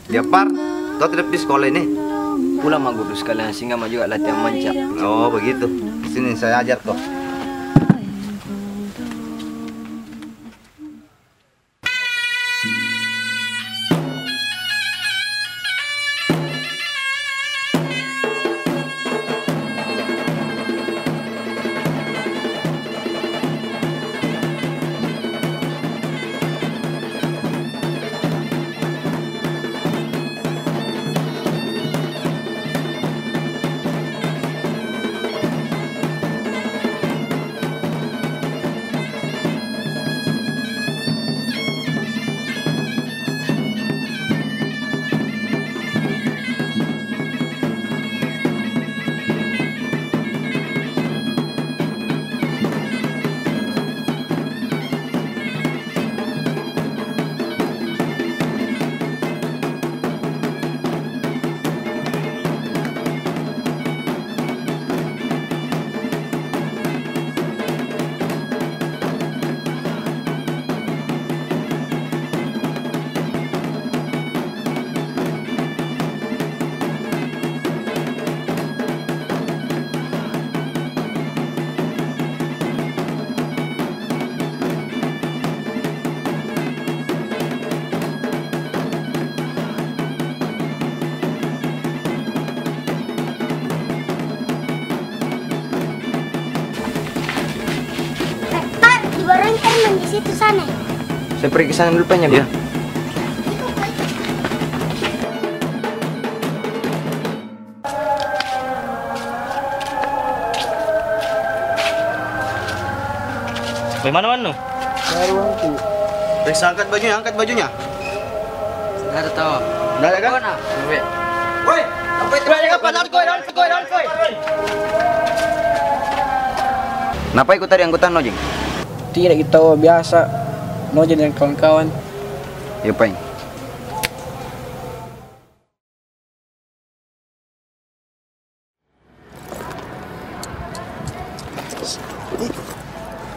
Ya Par, kau tidak di sekolah ini? Pulang mah guru sekalian sehingga mah juga latihan manca. Oh begitu. Sini saya ajar kau. Barang teman di situ sana. Saya pergi ke sana dulu pengen ya. Bagaimana Manu? Baru aku. Periksa angkat bajunya. Sudah ada tahu. Udah ada kan? Mana? Sampai. Woi, apa itu? Daun koi. Kenapa ikut tadi angkutan Nojing? Tidak kita biasa Noja dan kawan-kawan. Ya Peng.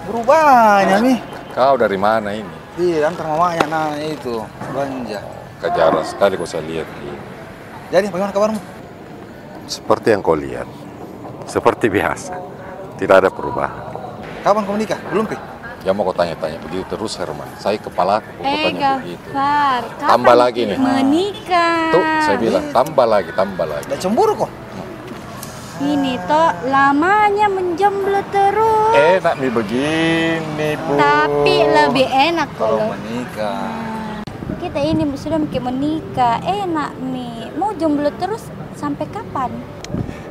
Berubahnya nih. Kau dari mana ini? Iya, antar mamanya nah itu belanja. Kejaran sekali kau saya lihat ini. Jadi bagaimana kabarmu? Seperti yang kau lihat. Seperti biasa. Tidak ada perubahan. Kapan kau menikah? Belum Pi? Ya mau kau tanya-tanya begitu terus Herman. Saya kepala aku kau tanya begitu. Gafar, Tambah lagi nih. menikah? Tuh saya bilang tambah lagi. Tidak cemburu kok. Ini toh lamanya menjomblo terus. Enak nih begini Bu. Tapi lebih enak Kalau kalau menikah. kita ini sudah menikah. Enak nih. Mau jomblo terus sampai kapan?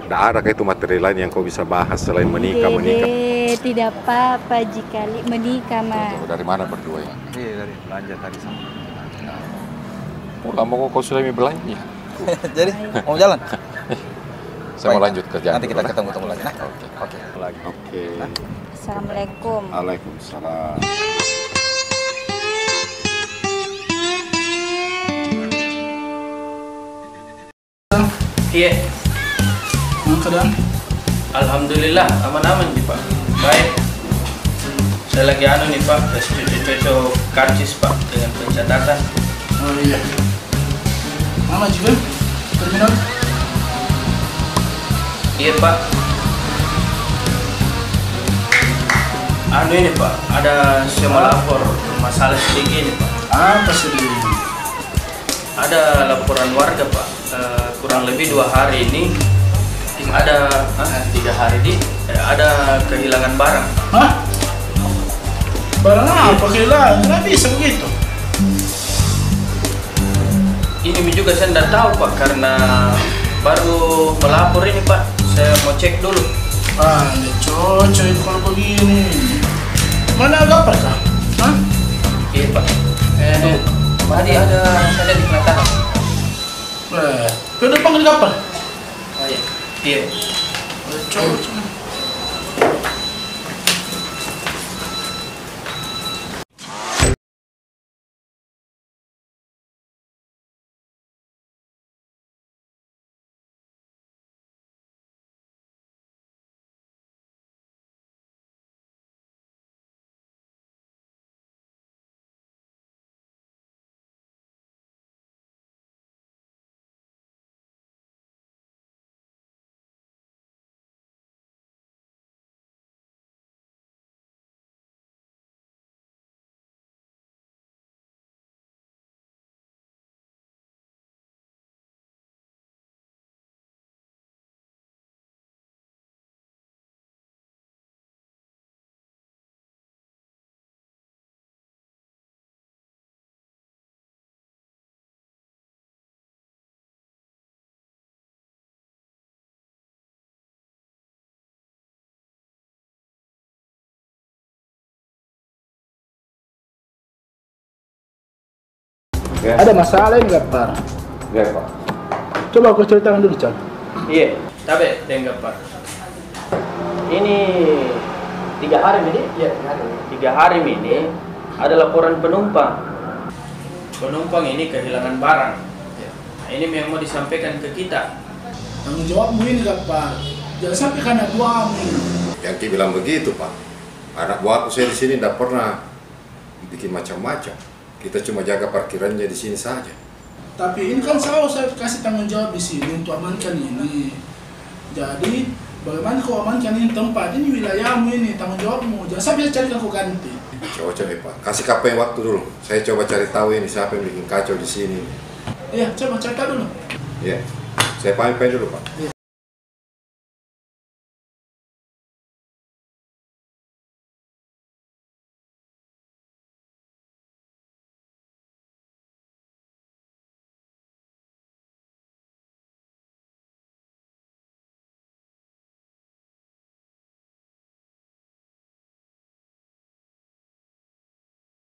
Tidak ada itu materi lain yang kau bisa bahas selain menikah. Tidak apa-apa jika menikah mah. Tuh, dari mana berdua ya? Iya, dari belanja tadi sama. Lama kau sudah belanja. Jadi mau jalan? Saya mau Baik, lanjut kerjaan. Nanti kita dulu, ketemu lagi nah. Oke. Oke. Assalamualaikum. Waalaikumsalam. Iya, Keadaan? alhamdulillah aman-aman nih Pak. Baik. Saya lagi nih Pak, tes cucu karcis Pak dengan pencatatan. Oh iya. Mana juga? Terminal? Iya Pak. Ini Pak, ada saya mau lapor masalah sedikit ini Pak. Apa sih? Ada laporan warga Pak, kurang lebih 2 hari ini ada 3 hari ini ada kehilangan barang. Hah? Barang apa kehilangan? Kenapa bisa begitu? Ini juga saya tidak tahu Pak karena baru melapor ini Pak. Saya mau cek dulu. Ah, ini cocok itu kalau begini. Mana lapar kah? Hah? Iya Pak. Tadi ada saya di pelataran. Ke depan ke lapar. Oh iya. Iya. Cocok. Ada masalah ini Gapar. Ya, Pak. Coba aku ceritakan dulu, Chan. Iya, tapi tengok Pak. Ini 3 hari ini? Iya, 3 hari ini ada laporan penumpang. Penumpang ini kehilangan barang. Nah, ini yang mau disampaikan ke kita. Tanggung jawabmu ini Gapar. Jangan sampai karena buahmu ini. Yang Ki bilang begitu, Pak. Anak buahku saya di sini tidak pernah bikin macam-macam. Kita cuma jaga parkirannya di sini saja. Tapi ini kan saya kasih tanggung jawab di sini untuk amankan ini. Jadi bagaimana kau amankan ini tempat ini wilayahmu ini tanggung jawabmu. Jangan sampai cari aku ganti. Coba Pak. Kasih KP waktu dulu. Saya coba cari tahu ini siapa yang bikin kacau di sini. Iya, coba cerita dulu. Iya. Saya pamit dulu, Pak.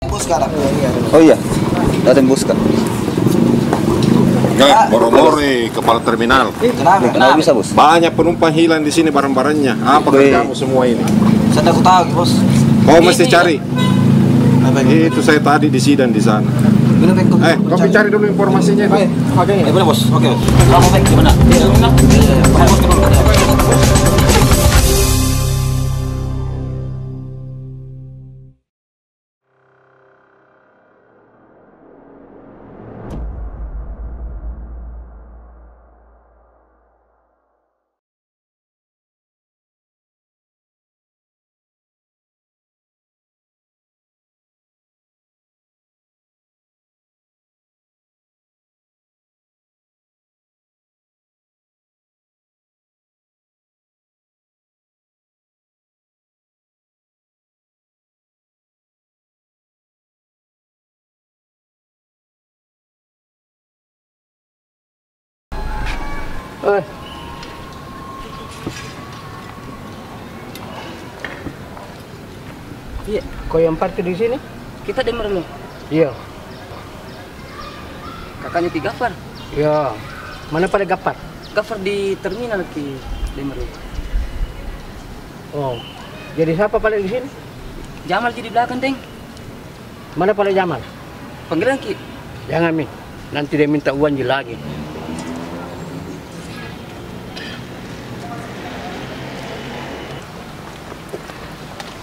Bus sekarang. Oh iya. Datang bus kan. Enggak, moro-moro kepala terminal. Kenapa bisa, Bos? Banyak penumpang hilang di sini barang-barangnya. Apa kerjamu semua ini? Saya tahu, Bos. Kau mesti cari. Itu saya tadi di sidang di sana. Kau cari dulu informasinya. Oke, boleh, Bos. Oke. Kamu baik gimana? Iya, Kau yang parkir di sini? kita denger lo. Iya. Kakaknya Ti Gafar. Iya. Mana pada Gapar? Gafar di terminal Ki denger lo. Oh. Jadi siapa pada di sini? Jamal Ki di belakang, Teng. Mana pada Jamal? Panggilan Ki. Jangan, Mi. Nanti dia minta uang lagi.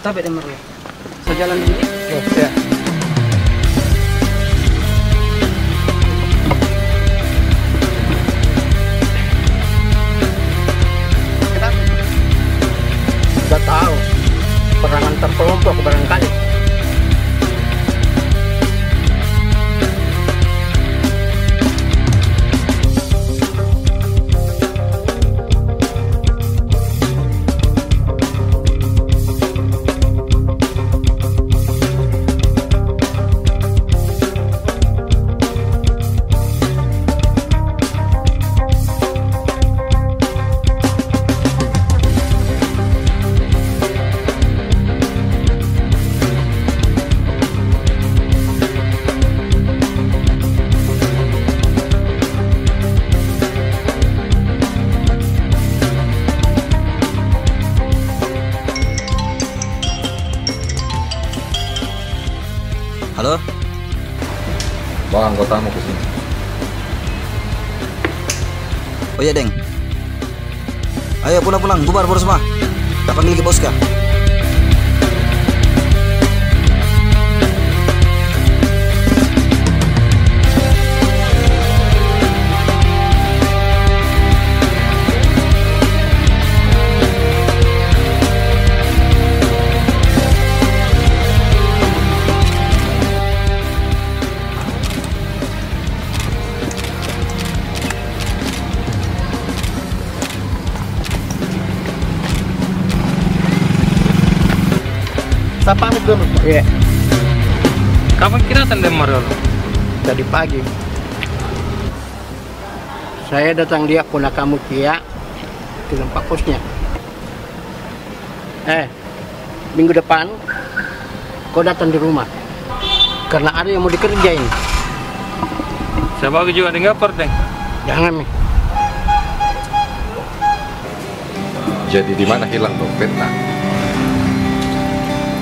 Tapi denger lo. Saya jalan dulu. Oh, ya. Sudah tahu. Pernah antar kelompok barangkali. Halo? Bawa anggotamu ke sini. Oh iya, Deng. Ayo pulang, bubar semua. Tak panggil ke bos kah? Saya pamit dulu. Iya. Kapan kira tandem Marolo? Tadi pagi. Saya datang dia kamu Kia di tempat kosnya. Minggu depan kau datang di rumah karena ada yang mau dikerjain. Saya bagi juga dengan gapar, Deng. Jangan, Mi. Jadi di mana hilang dompet, nak?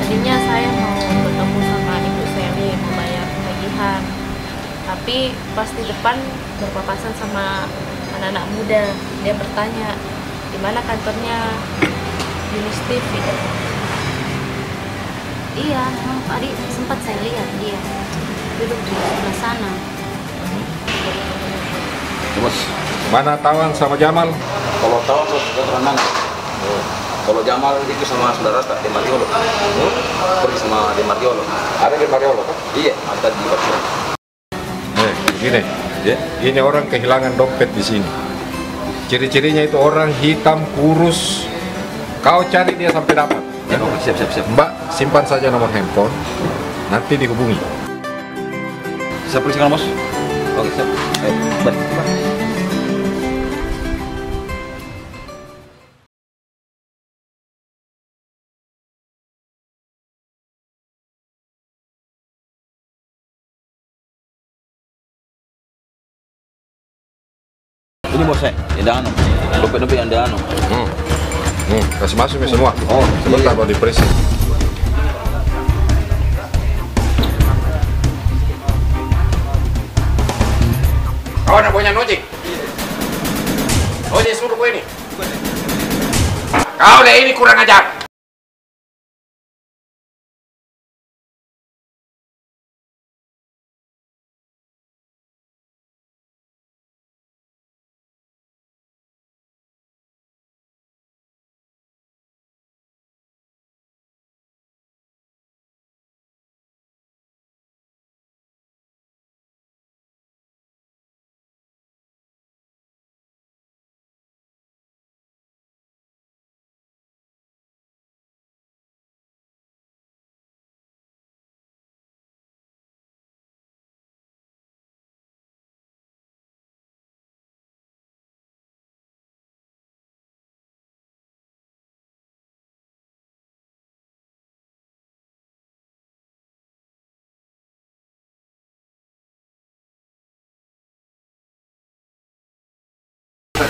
Tadinya saya mau bertemu sama ibu Sally mau bayar tagihan, tapi pas di depan berpapasan sama anak-anak muda. Dia bertanya, di mana kantornya Yunus TV? Iya, memang tadi sempat saya lihat dia duduk di sebelah sana. Bos, Mana Tawan sama Jamal? Kalau tahu bos, keterangan. Kalau Jamal itu sama saudara tak di Mariolo. Pergi sama di Mariolo. Ada di Mariolo kan? Iya, ada di Barcelona. Gini, ya, ini orang kehilangan dompet di sini. Ciri-cirinya itu orang hitam, kurus. Kau cari dia sampai dapat. Ya, siap. Mbak, simpan saja nomor handphone. Nanti dihubungi. Saya pergi sekarang, bos. Oke, siap. Ayo, balik. Ini bos saya, yang dah anu. Dompet-dompet yang dah anu. Kasih masuk nih semua. Oh, sebentar baru diperiksa. Kau anak punya Nojik? Nojik suruh kau ini. Kau deh ini kurang ajar.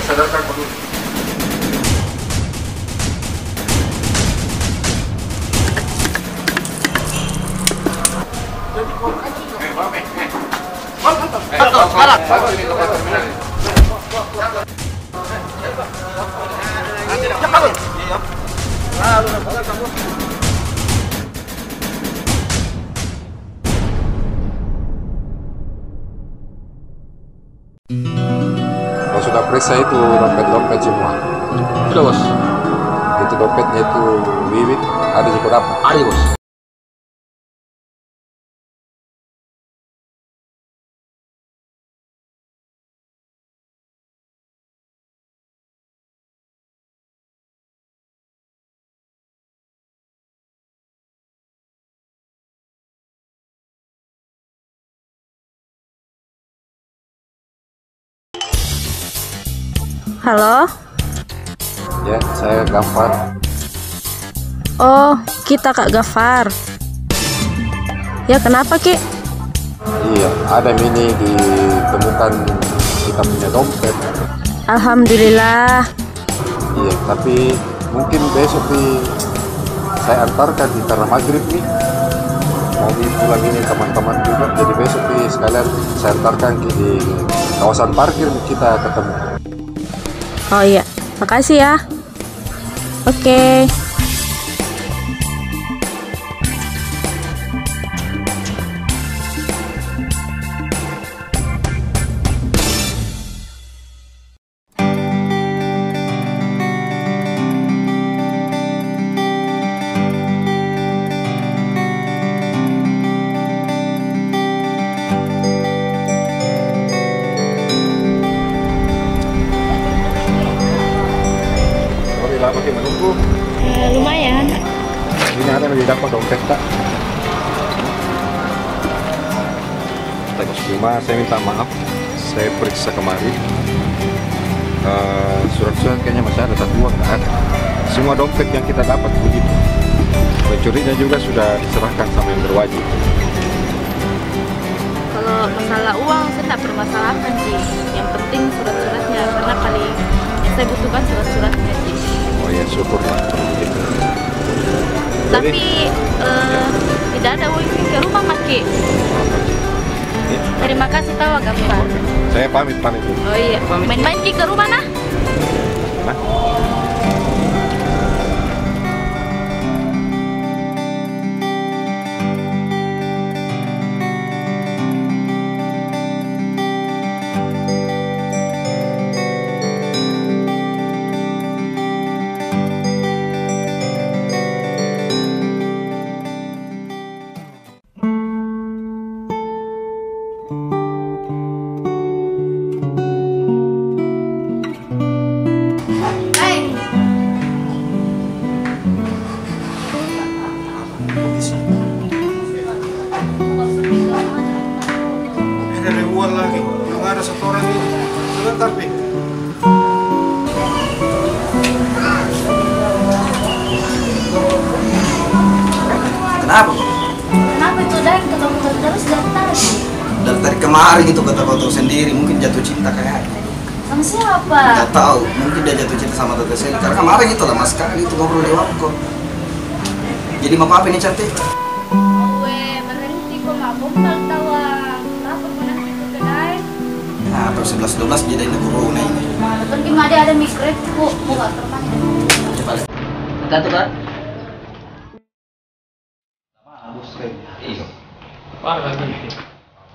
Sadarkan dulu. Kalau sudah periksa itu dompet-dompet semua. Sudah, bos. Itu dompetnya itu Wiwit ada di dapat. Ada, bos. Halo? Ya, saya Gafar. Oh, kita Kak Gafar. Ya, kenapa, Ki? Iya, ada Mini ditemukan kita punya dompet. Alhamdulillah. Iya, tapi mungkin besok saya antarkan di karena maghrib nih. Mau pulang ini teman-teman juga, jadi besok sekalian saya antarkan di kawasan parkir kita ketemu. Oh iya, makasih ya. Oke. Lama sih menunggu. Lumayan. Ini ada yang dapat dompet tak? Cuma saya minta maaf, saya periksa kemarin. Surat-surat kayaknya masih ada, tapi uang nggak ada. Semua dompet yang kita dapat begitu. Pencurinya juga sudah diserahkan sama yang berwajib. Kalau masalah uang tidak permasalahan sih. Yang penting surat-suratnya, karena paling yang saya butuhkan surat-suratnya sih. Oh ya, syukurlah gitu. Tapi tidak ada wifi ke rumah Maki. Terima kasih tahu Gampar. Saya pamit dulu. Oh iya, main-main Ki ke rumah nah. Nah. Ada ribuan lagi, yang ada satu orang ini. Sebentar, Pi. Kenapa? Kenapa itu Deng ketemu terus dari tadi? Dari kemarin itu kata kau tahu sendiri, mungkin jatuh cinta kayaknya. Sama siapa? Gak tahu, mungkin dia jatuh cinta sama Tante Seli. Karena kemarin itu lama sekali itu ngobrol di warkop. Jadi mau apa ini cantik? Weh, berhenti kok mak bombal tawang. Kenapa kau nanti ke kedai? Nah, atau 11-12 jadi ini corona ini. Pergi mah dia ada mikrot kok, mau gak terpandang. Coba lihat. Satu kan? Iya. Wah, lagi.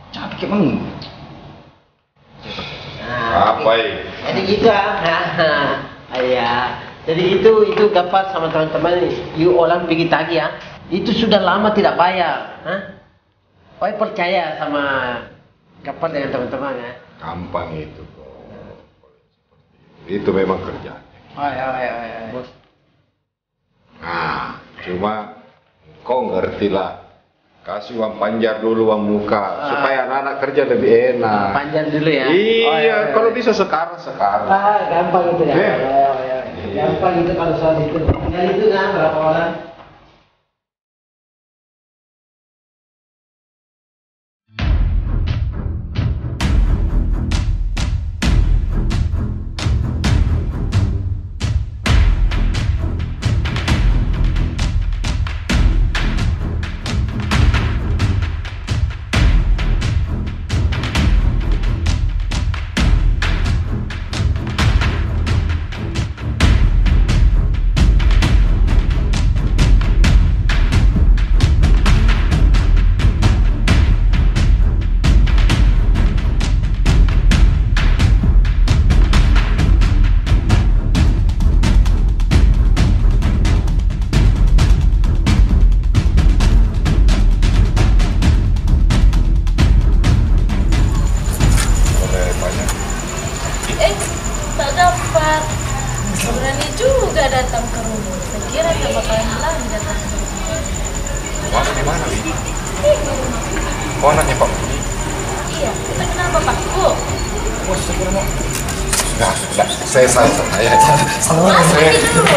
Capek emang. Apa ini? Jadi gitu ya. Jadi itu Gampar sama teman-teman you orang pergi tagi ya. Itu sudah lama tidak bayar. Oi percaya sama Gampar dengan teman-teman ya. Gampang itu kok. Itu memang kerjaan. Oh. Bos. Nah, cuma kau ngerti lah. Kasih uang panjar dulu, uang muka, supaya anak-anak kerja lebih enak. Panjang dulu ya. Iya, kalau bisa sekarang. Gampang itu ya. Gampang itu kalau soal itu. Tinggal itu kan berapa orang? Tak dapat. Berani juga datang ke rumah. Saya kira tak bakalan lagi datang ke rumah. Mana di mana, Wi? Bingung. Oh, anaknya Pak Budi. Iya, kita kenal bapakku. Sudah, saya salah. Masuk dulu.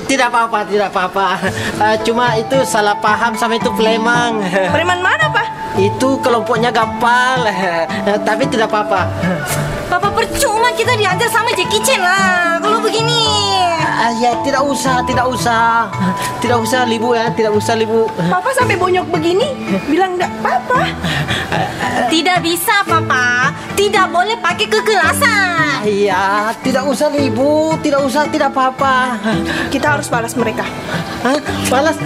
Tidak apa-apa, tidak apa-apa. Cuma itu salah paham sama itu preman. Preman mana, Pak? Itu kelompoknya Gapal. Tapi tidak apa-apa. Papa percuma kita diajar sama Jackie Chan lah. Kalau begini. Ya tidak usah, tidak usah. Tidak usah Libu ya, tidak usah Libu. Papa sampai bonyok begini, bilang enggak apa-apa. Tidak bisa, Papa. Tidak boleh pakai kekerasan. Iya, tidak usah Libu, tidak usah, tidak apa-apa. Kita harus balas mereka. Hah? Balas?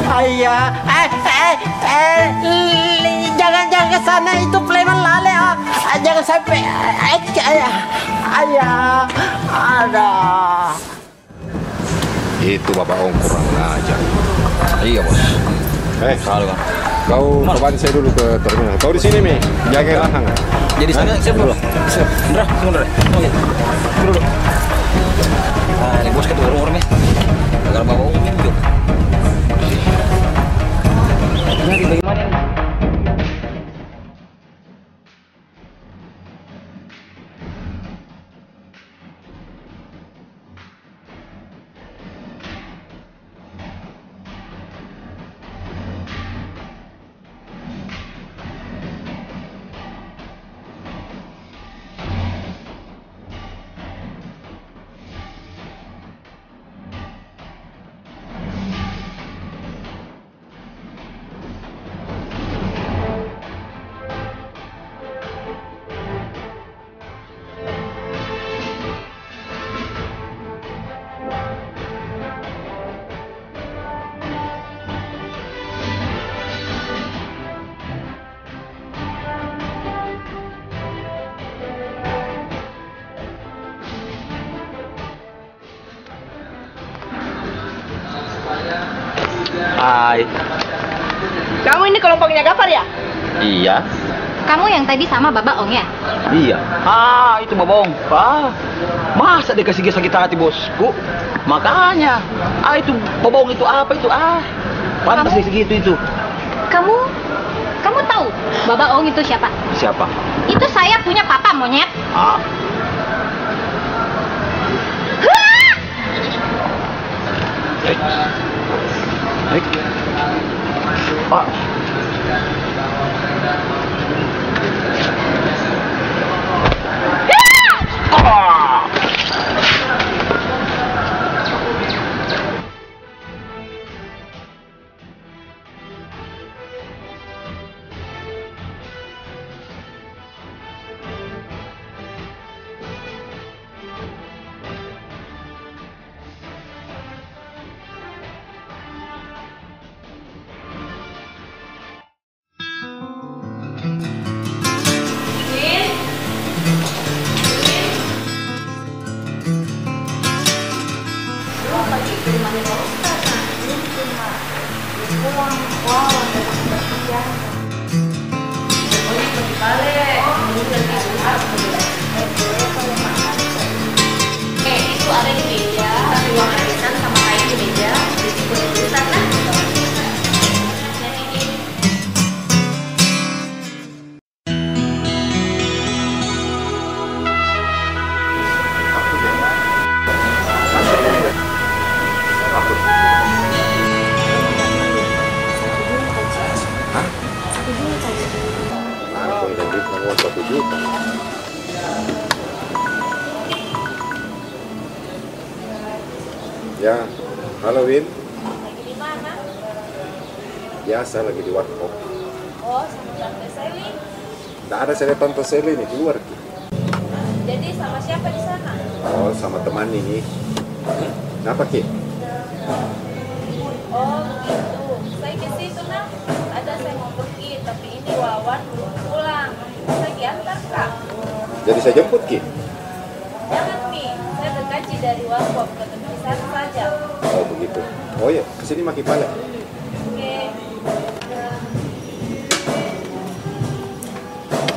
Ayah, jangan ke sana, itu preman lale. Jangan sampai. Ayah, ada. Itu Bapak Ong kurang ajar. Iya bos. Salah kan. Kau kembali saya dulu ke terminal. Kau di sini Mi, jaga lahang. Jadi sana siap dulu. Indra, sebentar. Oke. Dulu. Ini bos kan orang-orang nih. Agar Bapak Ong yuk. Nanti bagaimana ini? Hai. Kamu ini kelompoknya Gafar ya? Iya. Kamu yang tadi sama Baba Ong ya? Iya. Itu Babong. Masa dia kasih sakit hati bosku? Makanya. Itu Babong itu apa itu? Pantas dia segitu itu. Kamu tahu Baba Ong itu siapa? Siapa? Itu saya punya papa monyet. Itu ada di meja, tapi uangnya di sana sama kain di meja, di situ di sana. Ya, halo Win. Lagi di mana? Biasa lagi di warkop. Oh, sama Tante Seli. Nggak ada saya Tante Seli nih keluar. Jadi sama siapa di sana? Oh, sama teman ini. Kenapa Ki? Oh, gitu. Saya ke situ nah. Ada saya mau pergi, tapi ini Wawan belum pulang. Saya diantar Kak. Jadi saya jemput Ki? Jangan Mi, saya berkaji dari Warkop ke tempat sana saja. Oh begitu. Oh ya, kesini Maki Pala. Oke.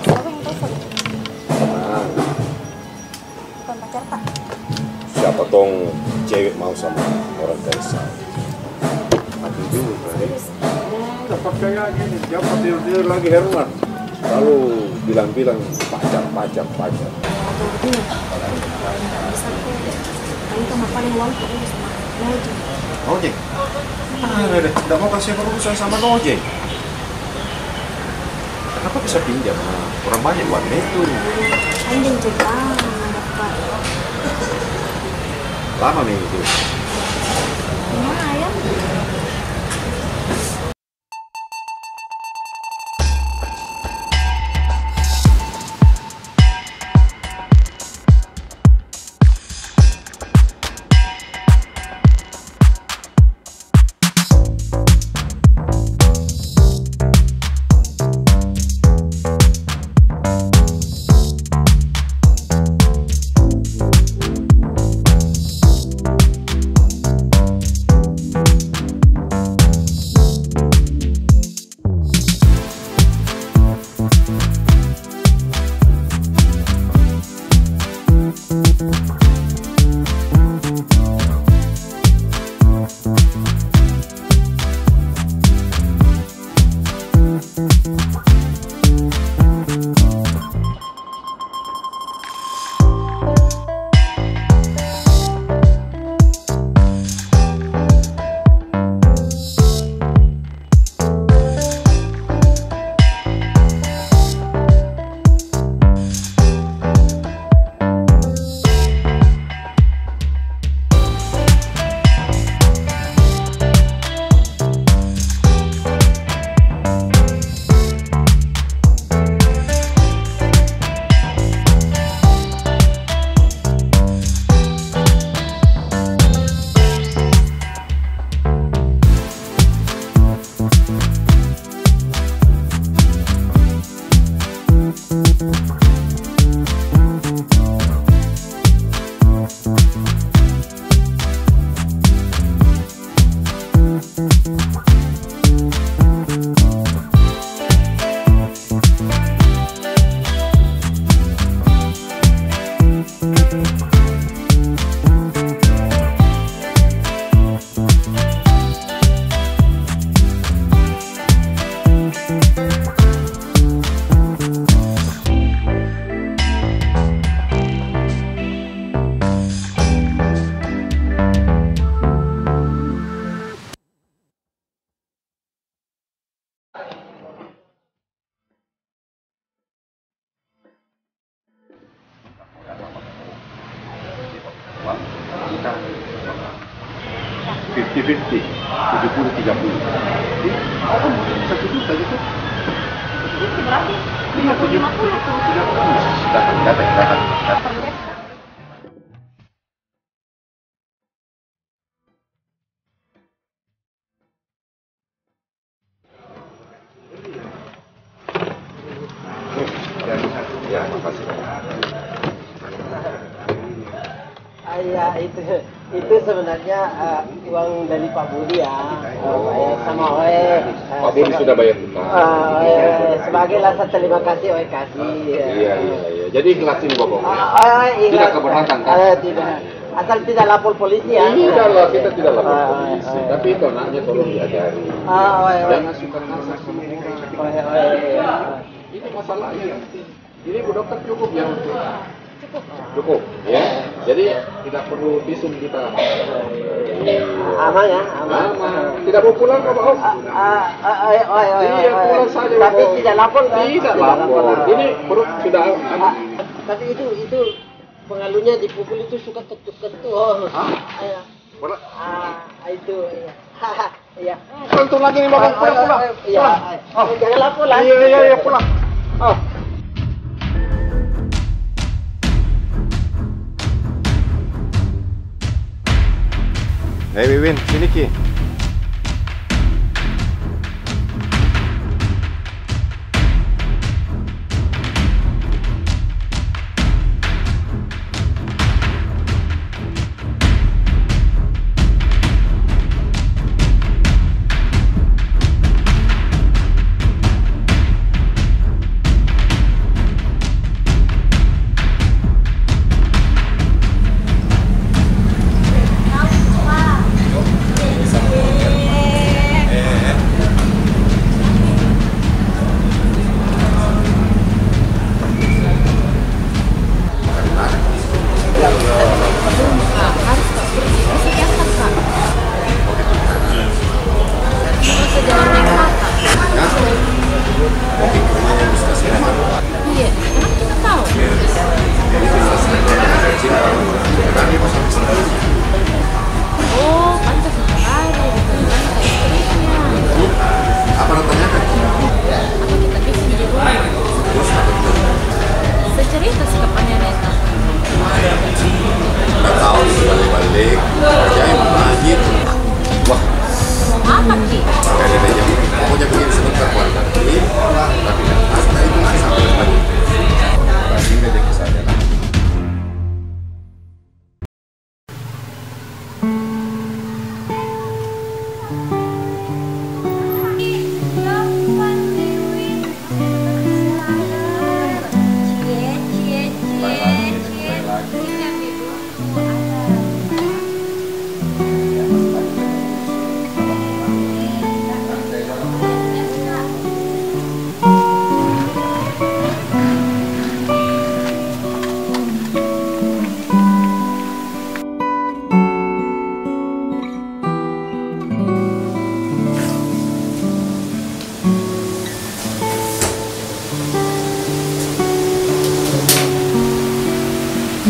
Siapa yang telepon? Tenang. Bukan pacar Pak. Siapa tong cewek mau sama orang desa? Mati juga nih. Dapat kayak gini, siapa tidur lagi Herman? Lalu bilang-bilang pajak. Atau begini, bisa kok. Kamu kan paling uang tuh sama Nojek. Nojek? Deh, tidak mau kasih urusan sama Nojek. Kenapa bisa pinjam? Kurang banyak uangnya itu. Anjing Jepang dapat. Lama nih itu. Lumayan. Kita 50-50, 70-30. Satu juta gitu. Itu berarti 50-50. Datang. Ya, makasih. Ya itu sebenarnya uang dari Pak Budi ya, sama Oe. Pak Budi sudah bayar kita. Sebagai rasa terima kasih Oe kasih. Iya. Jadi ikhlasin pokoknya. Tidak keberatan kan? Tidak. Asal tidak lapor polisi ya. Tidak lah, kita tidak lapor polisi. Tapi itu anaknya tolong diajari. Jangan suka kasar sama orang. Ini masalahnya. Ini Bu Dokter cukup ya untuk cukup ya. Jadi tidak perlu visum kita. Aman ya, aman. Tidak mau pulang Pak Om? Iya, pulang saja. Tapi tidak lapor kan? Tidak lapor. Ini perut sudah aman. Tapi itu pengalunya dipukul itu suka ketuk-ketuk. Itu iya. Untung lagi nih Bapak, pulang. Iya. Jangan lapor lah. Iya, pulang. Hei Wiwin, sini Ki. dia begini sebentar keluarga tapi pasta itu nggak sampai lagi. Pasti dia jadi saja.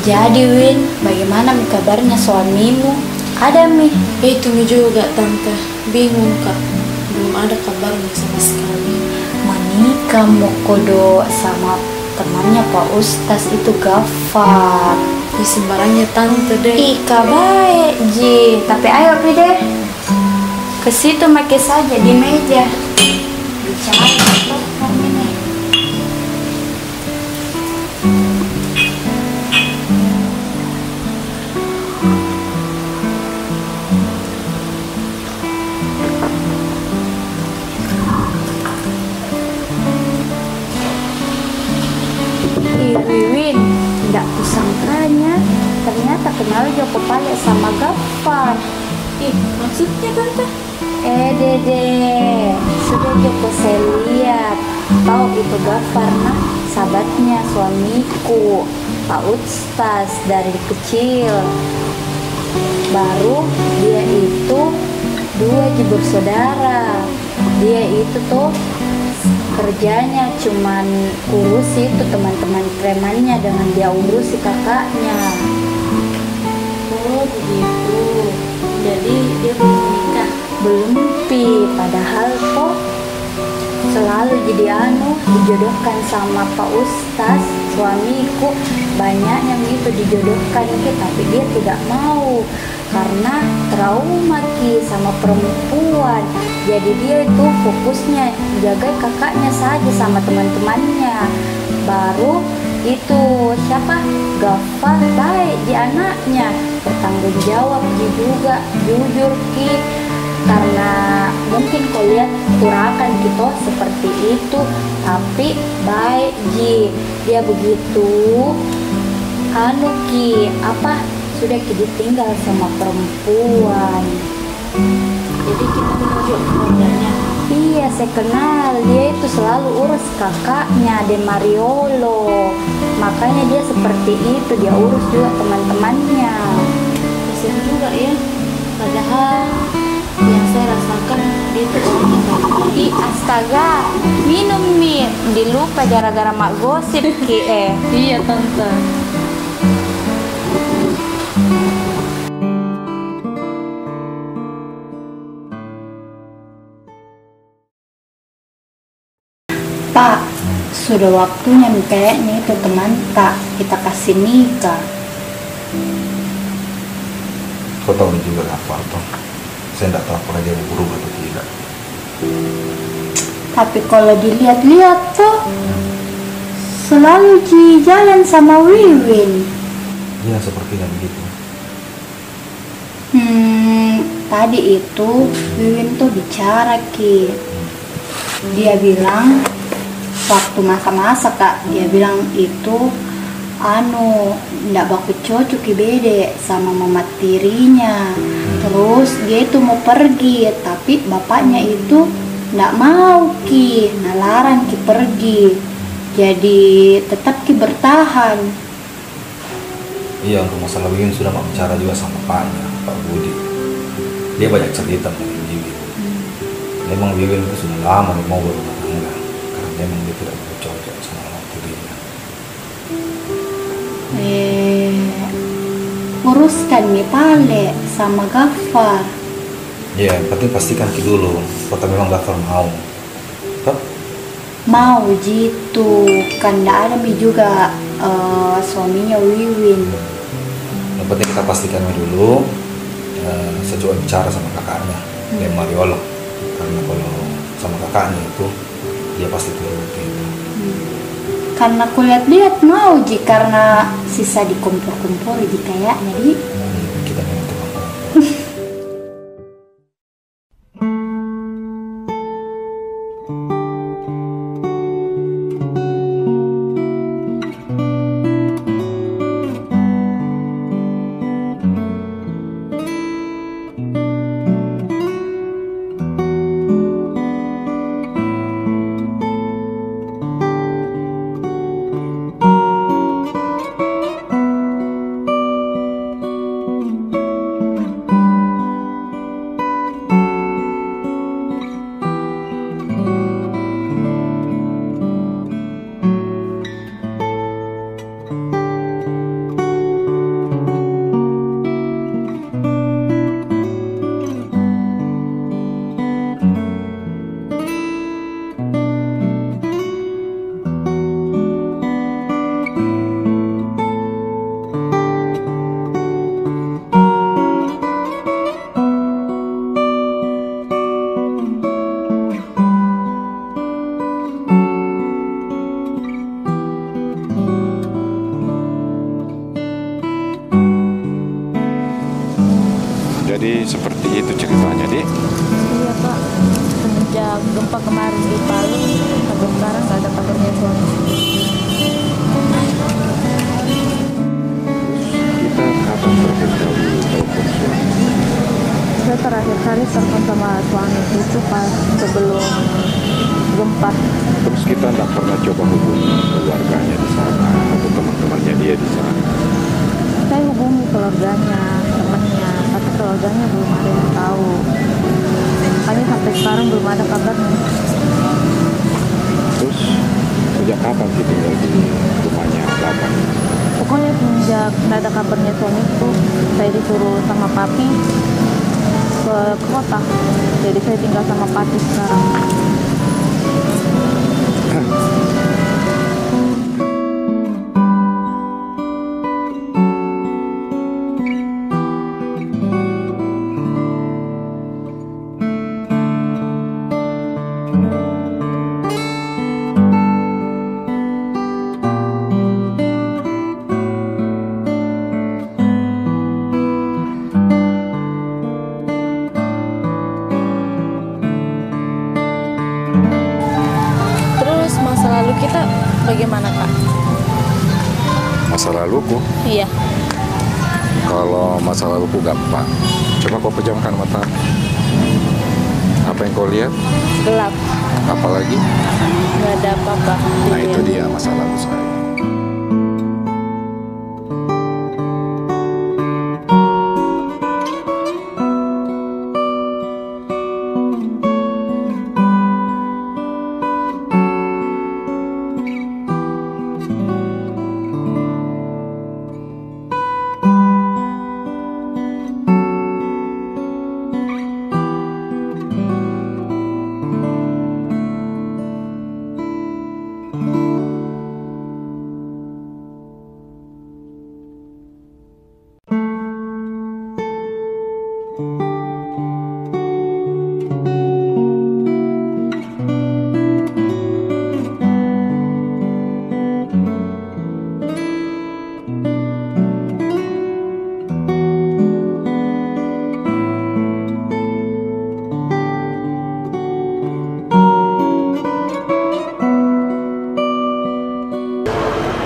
Jadi Win, bagaimana kabarnya suamimu? Ada Mi? Itu Mi juga tante, bingung kak, belum ada kabarnya sama sekali. Menikah mau kodo sama temannya Pak Ustaz itu Gafar. Ya sembarangnya tante deh. Ika baik Ji, tapi ayo Pi deh ke situ make saja di meja bicara telepon ini. Wiwin, tidak kusangkanya ternyata kenal Joko Pale sama Gafar. Ih, maksudnya tante? Dede, sudah Joko saya lihat. Tahu itu Gafar, nah sahabatnya suamiku, Pak Ustaz dari kecil. Baru dia itu dua bersaudara. Dia itu tuh kerjanya cuman urusi itu teman-teman premannya dengan dia urusi kakaknya. Oh begitu. Jadi dia belum menikah? Belum Pi, padahal kok selalu jadi dijodohkan sama Pak Ustaz suamiku. Banyak yang itu dijodohkan Ki, tapi dia tidak mau karena trauma Ki sama perempuan. Jadi dia itu fokusnya jaga kakaknya saja sama teman-temannya. Baru itu siapa? Gafar baik di anaknya, bertanggung jawab juga, jujur Ki. Karena mungkin kau lihat turakan gitu seperti itu, tapi baik Ji. Dia begitu Ki, sudah ditinggal sama perempuan. Jadi kita menuju keluarganya. Iya, saya kenal. Dia itu selalu urus kakaknya, De Mariolo. Makanya dia seperti itu, dia urus juga teman-temannya. Kasian juga ya. Padahal yang saya rasakan dia itu Ih, astaga, minum Mi, dilupa gara-gara mak gosip Ki. Iya tante. Pak, sudah waktunya kayaknya itu teman tak kita kasih nikah. Kau tahu juga apa toh? Saya tidak tahu apakah dia mau berubah atau tidak. Tapi kalau dilihat-lihat tuh selalu jalan sama Wiwin. Iya, sepertinya begitu. Tadi itu Wiwin tuh bicara Ki. Dia bilang waktu masa-masa Kak, dia bilang itu ndak baku cocok bede sama mama tirinya. Terus dia itu mau pergi, tapi bapaknya itu ndak mau Ki, nalarang Ki pergi. Jadi tetap Ki bertahan. Iya, untuk masalah Wiwin sudah mau bicara juga sama bapaknya, Pak Budi. Dia banyak cerita mengenai Wiwin. Memang Wiwin itu sudah lama mau berumah tangga, karena memang dia tidak cocok sama mama tirinya. Uruskan nih Pale sama Gafar. Iya, yang penting pastikan Ki dulu, apakah memang Gafar mau. Toh? Mau gitu, kan ndak ada Mi juga suaminya Wiwin. Yang penting kita pastikan dulu, saya coba bicara sama kakaknya, De Mariolo. Karena kalau sama kakaknya itu, dia pasti turutin. Karena aku lihat-lihat mau Ji, karena sisa dikompor-kompor Ji kayaknya Ji. Kita memang teman. Jadi seperti itu ceritanya, Dik. Iya Pak, semenjak gempa kemarin di Palu sampai sekarang nggak ada kabarnya suami. Kita kapan terakhir kali telepon suami? Saya terakhir kali telepon sama suami itu pas sebelum gempa. Terus kita tidak pernah coba hubungi keluarganya di sana atau teman-temannya dia di sana. Saya hubungi keluarganya, temannya, tapi keluarganya belum ada yang tahu. Makanya sampai sekarang belum ada kabarnya. Terus sejak kapan sih tinggal di rumahnya Bapak? Pokoknya semenjak nggak ada kabarnya suamiku, saya disuruh sama papi ke kota. Jadi saya tinggal sama papi sekarang. Kita bagaimana Kak? Masa laluku? Iya. Kalau masa laluku gampang. Coba kau pejamkan mata. Apa yang kau lihat? Gelap. Apalagi? Nggak ada apa-apa. Nah itu dia masa lalu saya.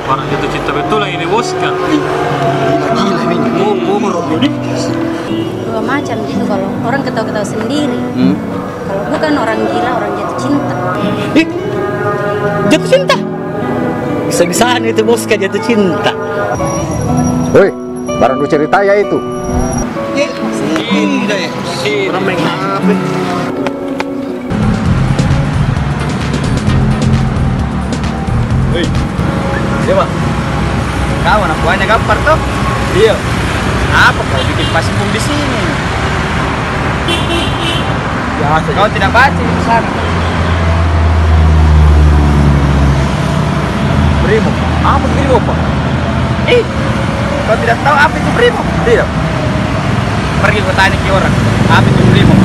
Orang jatuh cinta betul lagi di bos kan? Gila ini, Dua macam gitu kalau orang ketawa-ketawa sendiri. Kalau bukan orang gila, orang jatuh cinta. Jatuh cinta? Bisa-bisaan itu bos kan jatuh cinta. Woi, barang lu cerita ya itu. Tidak ya. Orang main HP. Hei, siapa? Kau anak buahnya Gampar toh? Iya. Apa kau bikin pasipung di sini? Ya, kau tidak baca di sana. Brimob. Apa Brimob, Pak? Kau tidak tahu apa itu Brimob? Tidak. Pergi ke tanya ke orang. Apa itu Brimob?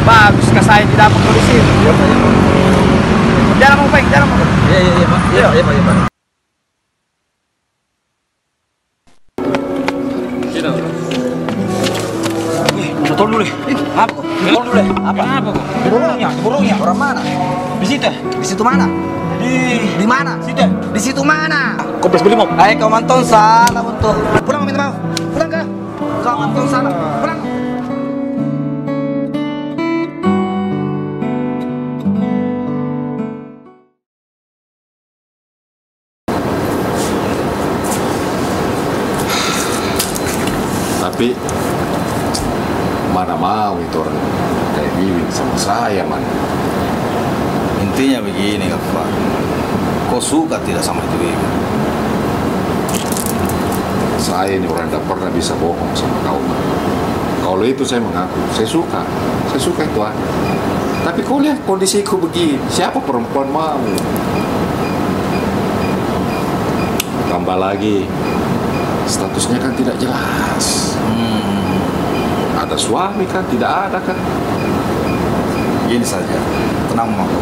Bagus ke saya di dapur polisi. Jalan mau baik, jalan mau. Iya Pak. Iya Pak. Sini. Betul dulu. Apa? Betul dulu. Apa? Apa kok? Burungnya. Orang mana? Di situ. Di situ mana? Di mana? Situ. Di situ mana? Kompleks Brimob. Kau mantong salah untuk. Pulang minta maaf. Pulang kah? Kau mantong salah. Pulang. Tapi mana mau itu orang kayak Wiwin sama saya, man. Intinya begini, Gafar. Kau suka tidak sama itu Wiwin? Saya ini orang tidak pernah bisa bohong sama kau, man. Kalau itu saya mengaku, saya suka itu anak. Tapi kau lihat kondisiku begini, siapa perempuan mau? Tambah lagi, statusnya kan tidak jelas. Ada suami kan, tidak ada kan. Gini saja, tenang Mama.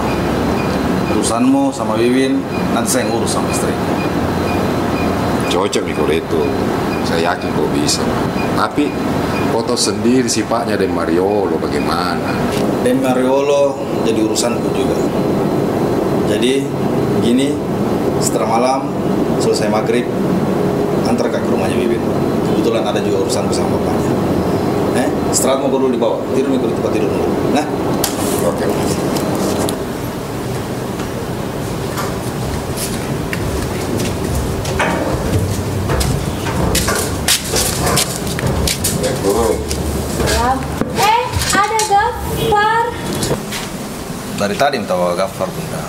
Urusanmu sama Wiwin, nanti saya ngurus sama istri. Cocok nih kalau itu, saya yakin kau bisa. Tapi kau tahu sendiri sifatnya Den Mariolo bagaimana. Den Mariolo jadi urusanku juga. Jadi gini, setelah malam selesai maghrib, antar ke rumahnya Wiwin. Kebetulan ada juga urusan bersama bapaknya. Istirahat mau dulu di bawah, tidur di tempat tidur dulu. Nah, oke. Ada Gafar. Dari tadi minta Gafar bunda.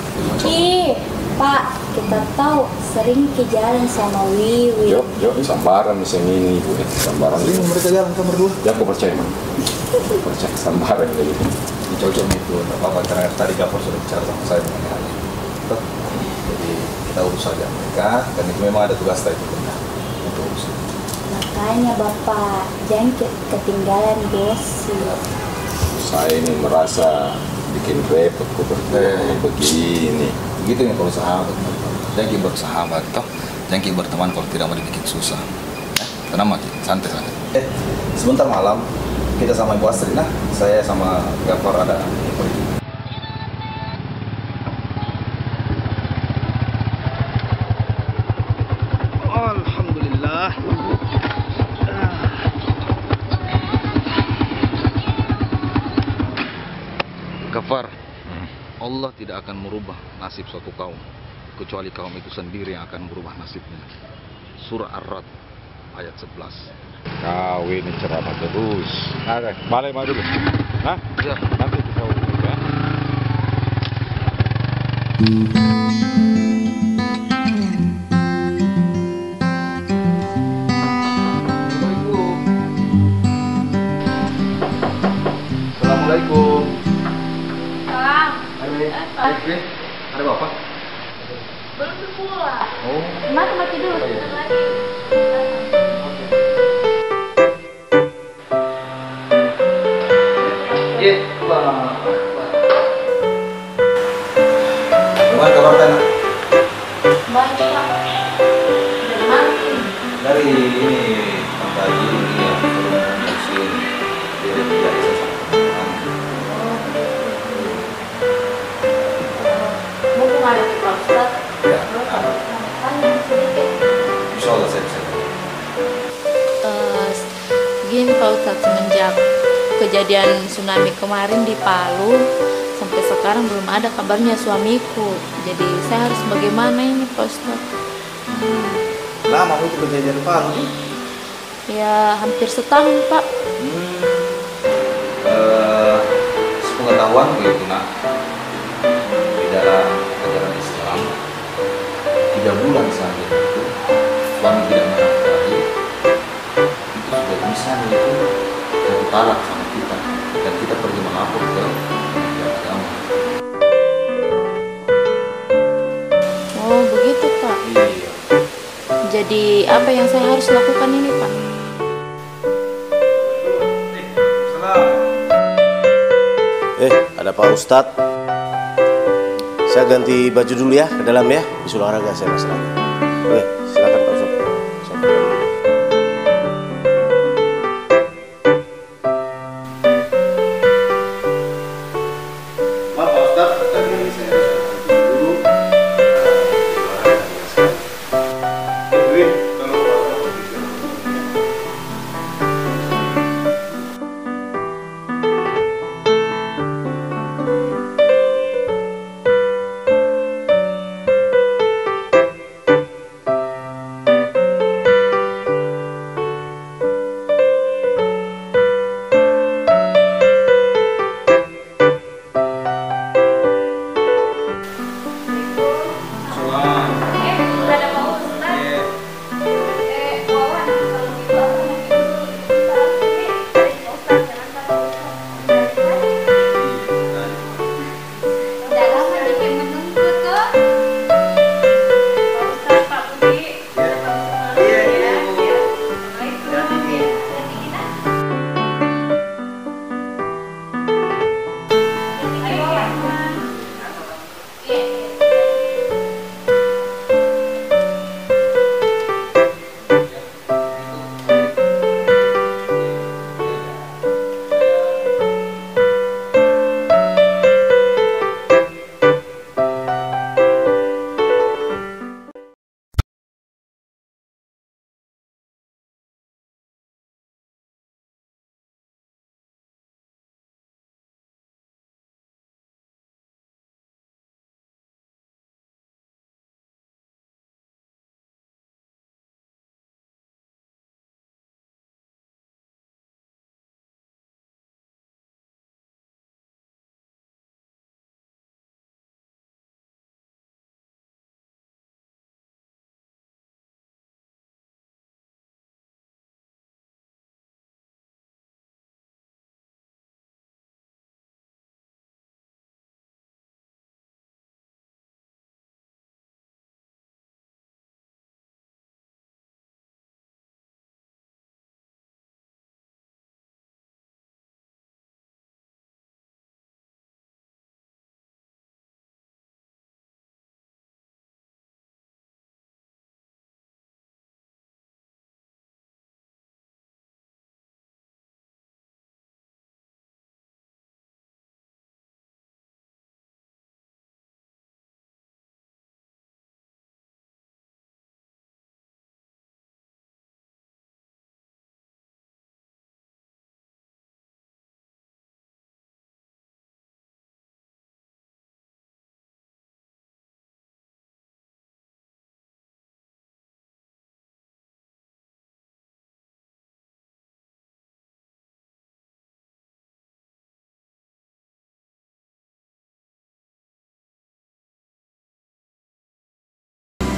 Pak, kita tahu sering ke jalan sama Wiwin. Yuk, sambaran misalnya ini, Bu. Sambaran. Ini mereka jalan kamar dulu. Ya, aku percaya, man. Percaya sambaran kayak gitu. Cocok itu, nggak apa-apa. Karena tadi Gafar sudah bicara sama saya mengenai hal itu. Jadi kita urus saja mereka. Dan itu memang ada tugas tadi bunda untuk urus. Makanya Bapak, jangan ketinggalan gosip. Saya ini merasa bikin repot kok begini. Gitu ya kalau sahabat. Jangan bersahabat toh. Jangan berteman kalau tidak mau dibikin susah. Tenang Maki, santai saja. Sebentar malam kita sama Ibu Astrid, nah saya sama Gafar ada pergi. Alhamdulillah. Gafar, Allah tidak akan merubah nasib suatu kaum kecuali kaum itu sendiri yang akan merubah nasibnya. Surah Ar-Ra'd ayat 11. Kau ini ceramah terus. Balik mah dulu. Hah? Ya. Nanti kita urus ya. Assalamualaikum. Pak. Ada bapak? Belum pulang. Oh. Mati dulu, sebentar lagi. Gimana kabar Tana? Baik Pak. Dari mana ini? Dari ini pagi ini yang belum musim dia biasa Mumpung ada di Pak Ustaz. Ya. Tanya sedikit. Insya Allah saya bisa. Gini Pak Ustadz, semenjak kejadian tsunami kemarin di Palu sampai sekarang belum ada kabarnya suamiku. Jadi saya harus bagaimana ini Pak Ustadz? Lama itu kejadian Palu nih? Ya hampir setahun Pak. Sepengetahuan begitu nak, di dalam ajaran Islam 3 bulan saja itu suami tidak menafkahi itu sudah bisa itu jadi talak sama kita dan kita pergi melapor ke agama. Oh begitu Pak. Iya. Jadi apa yang saya harus lakukan ini Pak? ada Pak Ustadz. Saya ganti baju dulu ya ke dalam ya, habis olahraga saya masih lagi. Oke, silakan Pak Ustadz. Maaf Pak Ustadz, tadi saya dulu.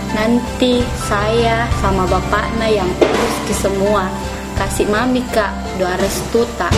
Nanti saya sama bapaknya yang urus ke semua. Kasih mami kak doa restu tak.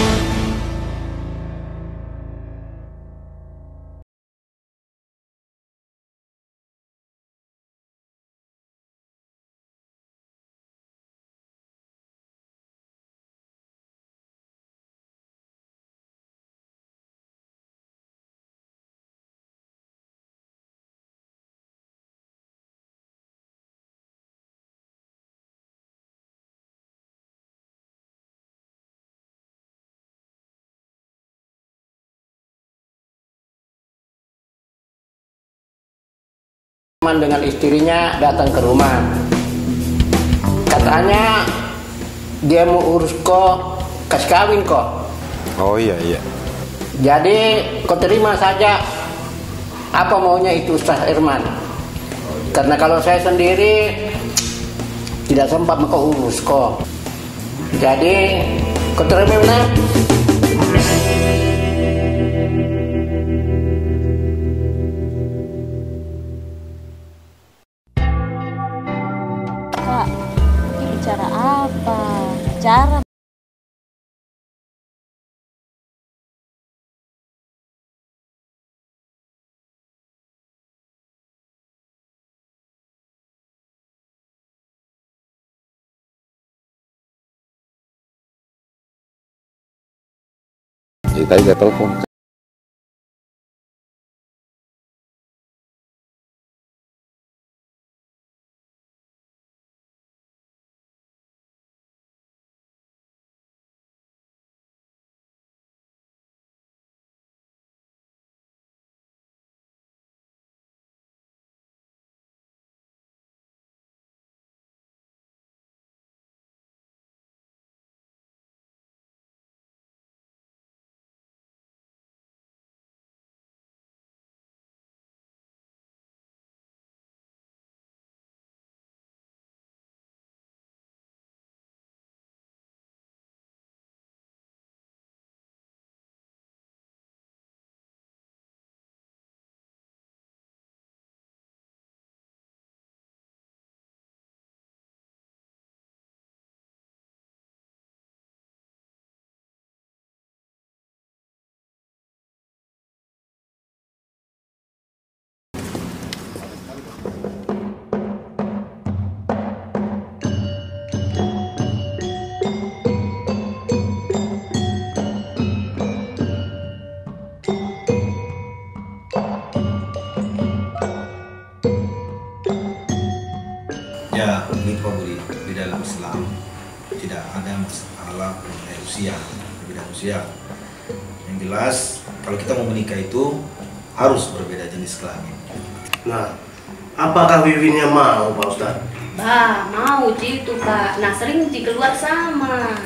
Dengan istrinya datang ke rumah, katanya dia mau urus kok kasih kawin kok. Oh iya. Jadi kau terima saja apa maunya itu Ustaz Irman, karena kalau saya sendiri tidak sempat kau urus kok. Jadi kau terima benar. Bicara apa? Bicara. Tadi saya telepon. Ya, ini Pak Budi, di dalam Islam tidak ada masalah mengenai usia, perbedaan usia. Yang jelas, kalau kita mau menikah itu harus berbeda jenis kelamin. Nah, apakah Wiwinnya mau, Pak Ustadz? Bah, mau Ci itu Pak. Nah sering Ci keluar sama.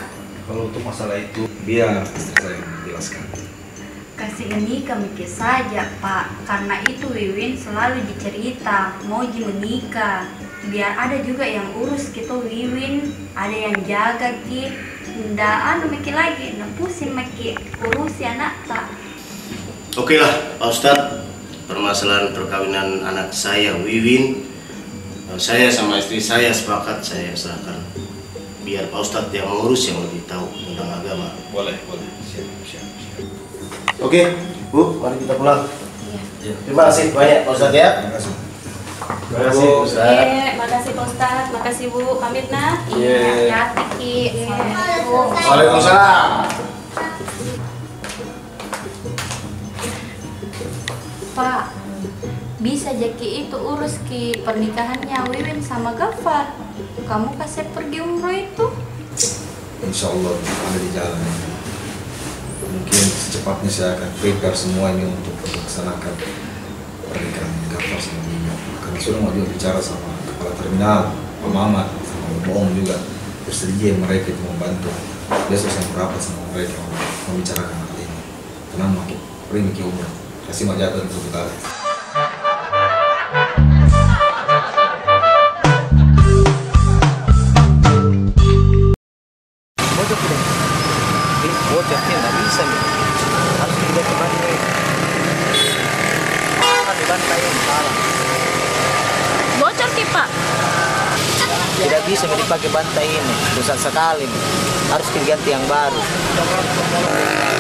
Kalau untuk masalah itu, biar istri saya menjelaskan. Kasih menikah mikir saja Pak. Karena itu Wiwin selalu dicerita mau Ji menikah. Biar ada juga yang urus gitu Wiwin, ada yang jaga Ki. Nggak anu mikir lagi, nggak pusing mikir urusi anak tak. Oke lah, Pak Ustadz. Permasalahan perkawinan anak saya, Wiwin, saya sama istri saya sepakat saya serahkan. Biar Pak Ustadz yang mengurus, yang lebih tahu tentang agama. Boleh, boleh. Siap. Oke, Bu, mari kita pulang. Iya. Terima kasih banyak Pak Ustadz ya. Terima kasih. Terima kasih Pak Ustadz. Iya, makasih Pak Ustadz, makasih Bu, pamit nah. Iya. Hati-hati Ki. Assalamualaikum. Waalaikumsalam. Pak, bisa Jaki itu urus Ki pernikahannya Wiwin sama Gafar. Kamu kasih pergi umroh itu? Insya Allah ada di jalan. Mungkin secepatnya saya akan prepare semua ini untuk melaksanakan pernikahan Gafar sama Nino. Karena sudah mau juga bicara sama kepala terminal, Pak Mamat, sama Om juga. Bersedia mereka itu membantu. Besok saya merapat sama mereka membicarakan hal ini. Tenang makin, pergi ke umroh. Kasih majatan untuk kita. Bocor nggak bisa nih, harus dibantu bantai. Dibantai yang salah. Bocor Ki Pak. Tidak bisa dipakai bantai ini, rusak sekali nih. Harus diganti yang baru.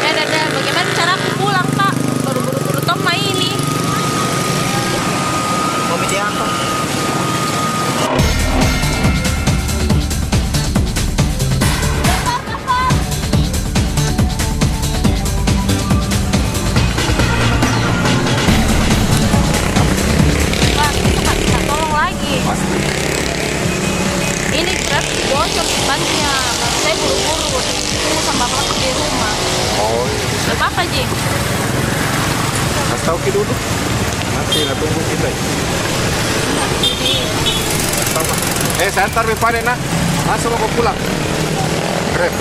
Dada, bagaimana cara aku pulang Pak? Baru buru-buru Toma ini. Mau bikin apa? Ini berarti bocor bannya. Saya buru-buru tunggu sama bapak di rumah. Oh, Gak apa-apa Ji. kasih tahu Ki dulu. Nanti nggak tunggu kita. Sama. Saya antar Bepane nak. Langsung mau pulang. Keren.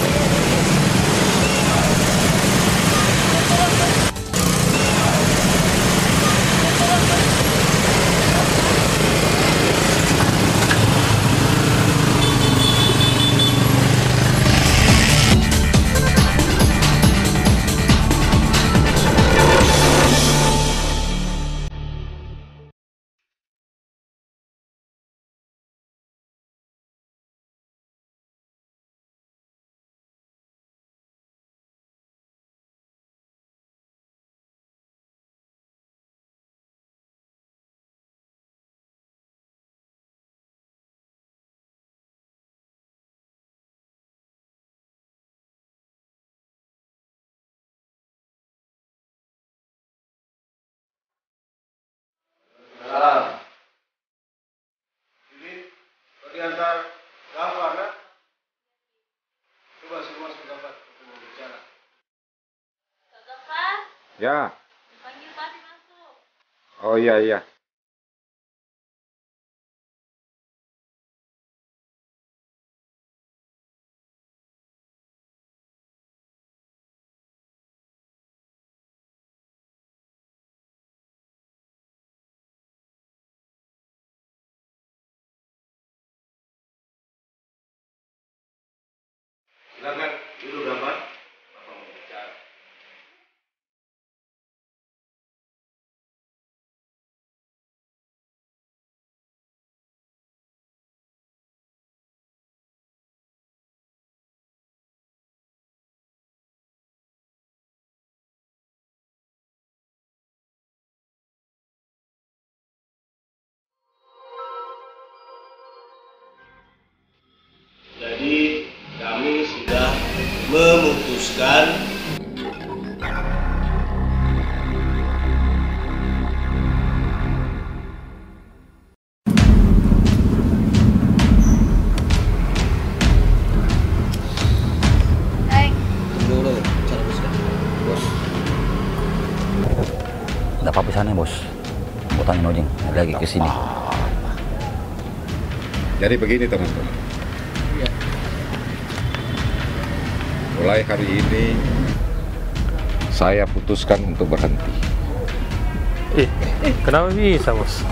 Salam. Ini diantar Gafar kan? Coba semua Gafar untuk mau bicara. Kak Gafar, Ya. panggil Papi masuk. Oh iya. Silakan duduk Gafar. Bapak mau bicara. memutuskan Nggak apa-apa sana bos. Mau tanya Nojeng lagi ke sini. Jadi begini teman-teman. Mulai hari ini saya putuskan untuk berhenti. Kenapa bisa bos?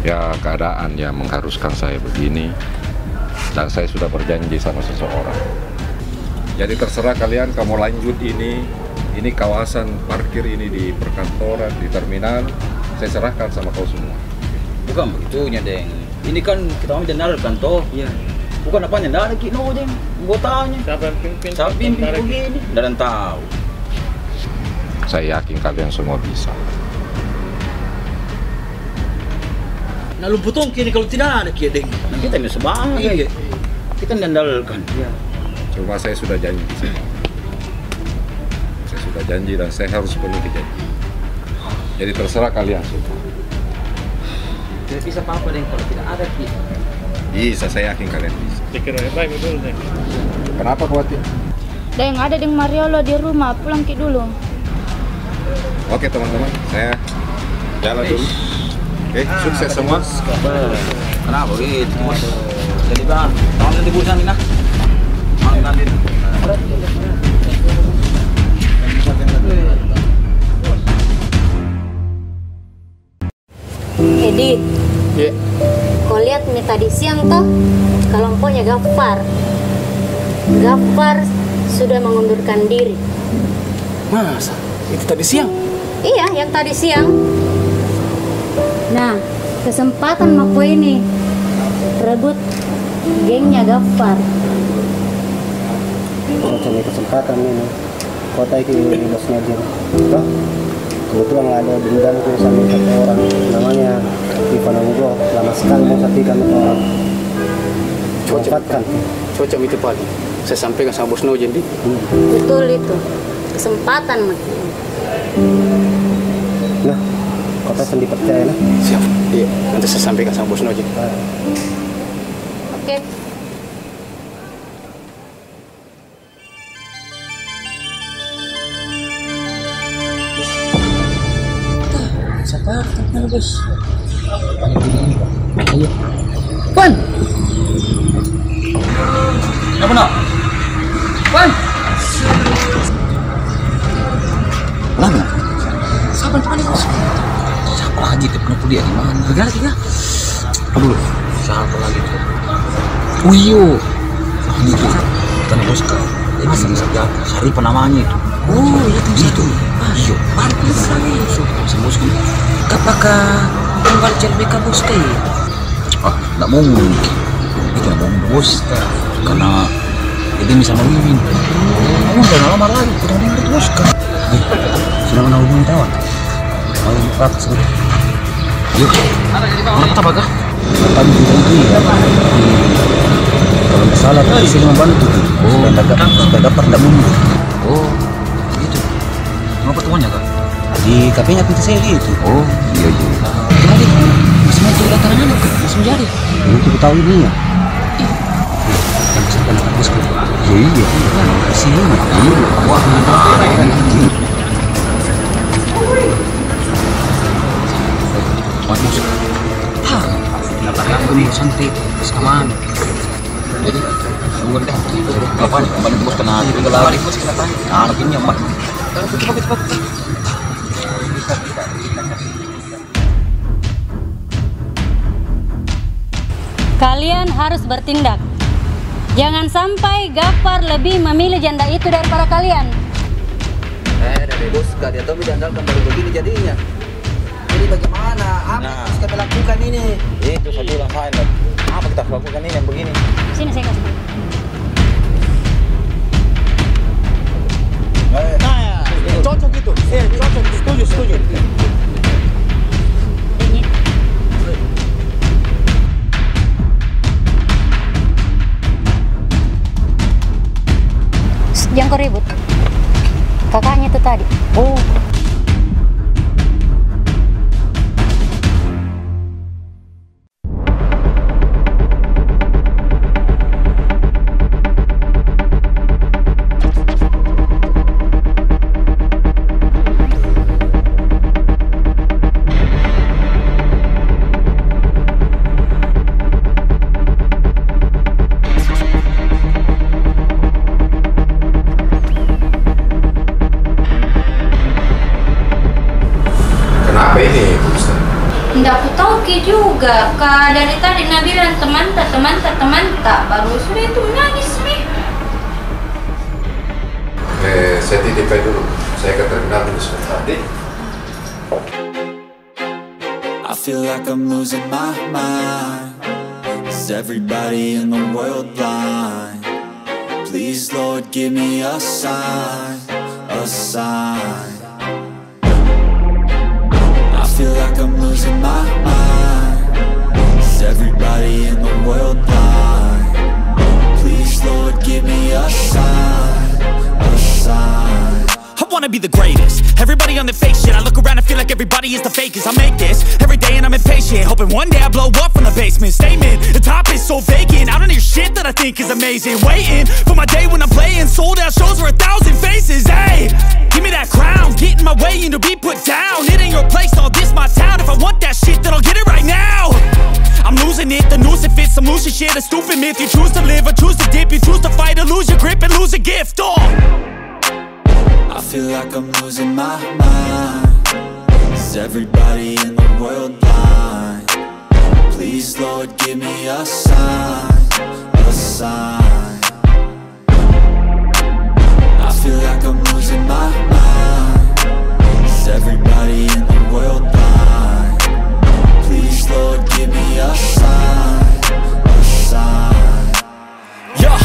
Ya keadaan yang mengharuskan saya begini, dan saya sudah berjanji sama seseorang. Jadi terserah kalian kamu lanjut ini kawasan parkir ini di perkantoran, di terminal, saya serahkan sama kau semua. Bukan begitunya, Deng. Ini kan kita mau jendalkan toh. Iya. Bukan apa nyendal lagi, no, Deng. Anggotanya. Siapa yang pimpin begini? Dan tahu. Saya yakin kalian semua bisa. Nah, lu potong kini kalau tidak ada kia, Deng. Nah, kita bisa banget. Iya. Kita jendalkan. Iya. Cuma saya sudah janji sama. Saya sudah janji dan saya harus penuhi janji. Jadi terserah kalian semua. Tidak bisa apa-apa, Deng, kalau tidak ada kia. Bisa, saya yakin kalian bisa. Baik betul, Deng. Kenapa khawatir? Deng, ada Deng Mariolo di rumah, pulang ki dulu. Oke teman-teman, saya jalan dulu. Oke, sukses semua. Kenapa gitu, Bos? Jadi bang, tolong nanti busan ini nah. Nanti. Edi, kau lihat nih tadi siang toh, kelompoknya Gaffar sudah mengundurkan diri. Masa? Itu tadi siang? Iya, yang tadi siang. Nah, kesempatan Mako ini rebut gengnya Gaffar. Macam kesempatan ini, kota ini bosnya Jin. Toh, kebetulan ada dendam tuh sama satu orang, namanya Ivan Anggo. Lama sekali mau saksikan orang. Cocok itu paling. Saya sampaikan sama Bos Nojen di. Betul itu, kesempatan Mako. Nah, kota sendiri percaya nah. Siap. Iya, nanti saya sampaikan sama Bos Nojen. Oke. Siapa? Mana bos? Ayo. Wan. Apa nak? Wan. Mana? Siapa yang bos? Siapa lagi tuh penuh dia di mana? Tiga. Aduh, siapa lagi tuh? Uyo. Ini tuh bukan bos kan? Masa saja Syarifah namanya itu. Oh, itu. Iyo, pantas sekali. Bos kan? Apakah tunggal CLBK bos kay? Ah, nggak mungkin. Itu nggak mungkin bos, karena ini bisa memimpin. Kamu udah lama lagi, udah memimpin bos kan? Sudah menang hubungi tawar. Mau praktek sendiri. Yuk, orang apa kah? Tadi kita itu ya. Kalau nggak salah, tadi saya membantu tuh. Supaya dapat tidak mundur. Oh, gitu. Mau pertemuannya kak? Di kafenya pintu saya itu. Oh, iya. Jadi, masih mau kelihatan anak kan? Masih menjadi. Untuk tahu ini ya. Kan bisa anak bos kan? Iya. Kasih ini. Wah, masuk. Hah, kenapa kamu santai? Sekaman. Jadi, bukan dah. Kapan bos kena tinggal lari bos kena tanya. Anak ini yang mak. Cepat. Kalian harus bertindak. Jangan sampai Gaffar lebih memilih janda itu daripada kalian. Dari bos, gak dia tahu diandalkan baru begini jadinya. Jadi bagaimana? Apa yang harus kami lakukan ini? Itu saya bilang saya. Apa kita harus lakukan ini yang begini? Sini saya kasih. Nah, cocok itu. Cocok. Setuju. Nggak aku tahu Ki juga. Kak dari tadi Nabi bilang teman tak. Baru sudah itu menangis nih. Saya titip aja dulu. Saya ke terminal dulu sebentar. I feel like I'm losing my mind. Is everybody in the world blind? Please, Lord, give me a sign, a sign. I feel like I'm losing my mind. Is everybody in the world blind? Please, Lord, give me a sign, a sign. I wanna be the greatest. Everybody on the fake shit. I look around and feel like everybody is the fakest. I make this every day and I'm impatient, hoping one day I blow up from the basement. Statement, the top is so vacant. I don't hear shit that I think is amazing. Waiting for my day when I'm playing sold out shows for 1,000 faces. Hey, give me that crown, get in my way and to be put down. It ain't your place, all this my town. If I want that shit, then I'll get it right now. I'm losing it, the noose it fits. I'm losing shit, a stupid myth. You choose to live or choose to dip. You choose to fight or lose your grip and lose a gift. I feel like I'm losing my mind. Is everybody in the world blind? Please, Lord, give me a sign, a sign. I feel like I'm losing my mind. Is everybody in the world blind? Please, Lord, give me a sign, a sign. Yeah.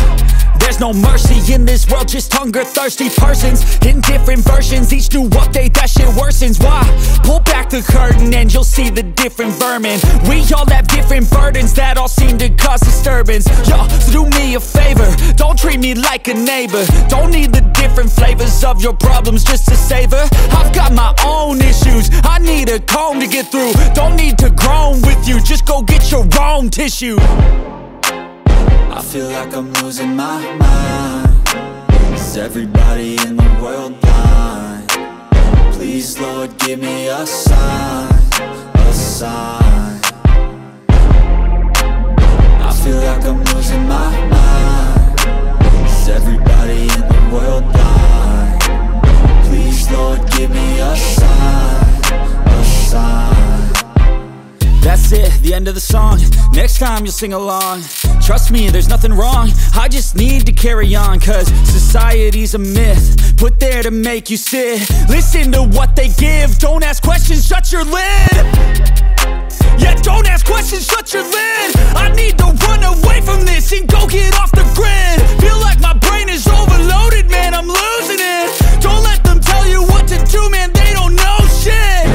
There's no mercy in this world, just hunger-thirsty persons in different versions. Each new update, that shit worsens. Why? Pull back the curtain and you'll see the different vermin. We all have different burdens that all seem to cause disturbance. Yo, so do me a favor, don't treat me like a neighbor. Don't need the different flavors of your problems just to savor. I've got my own issues, I need a comb to get through. Don't need to groan with you, just go get your own tissue. I feel like I'm losing my mind. Is everybody in the world blind? Please, Lord, give me a sign, a sign. I feel like I'm losing my mind. Is everybody in the world blind? Please, Lord, give me a sign, a sign. That's it, the end of the song. Next time you'll sing along. Trust me, there's nothing wrong. I just need to carry on, cause society's a myth put there to make you sit. Listen to what they give. Don't ask questions, shut your lid. Yeah, don't ask questions, shut your lid. I need to run away from this and go get off the grid. Feel like my brain is overloaded, man, I'm losing it. Don't let them tell you what to do, man, they don't know shit.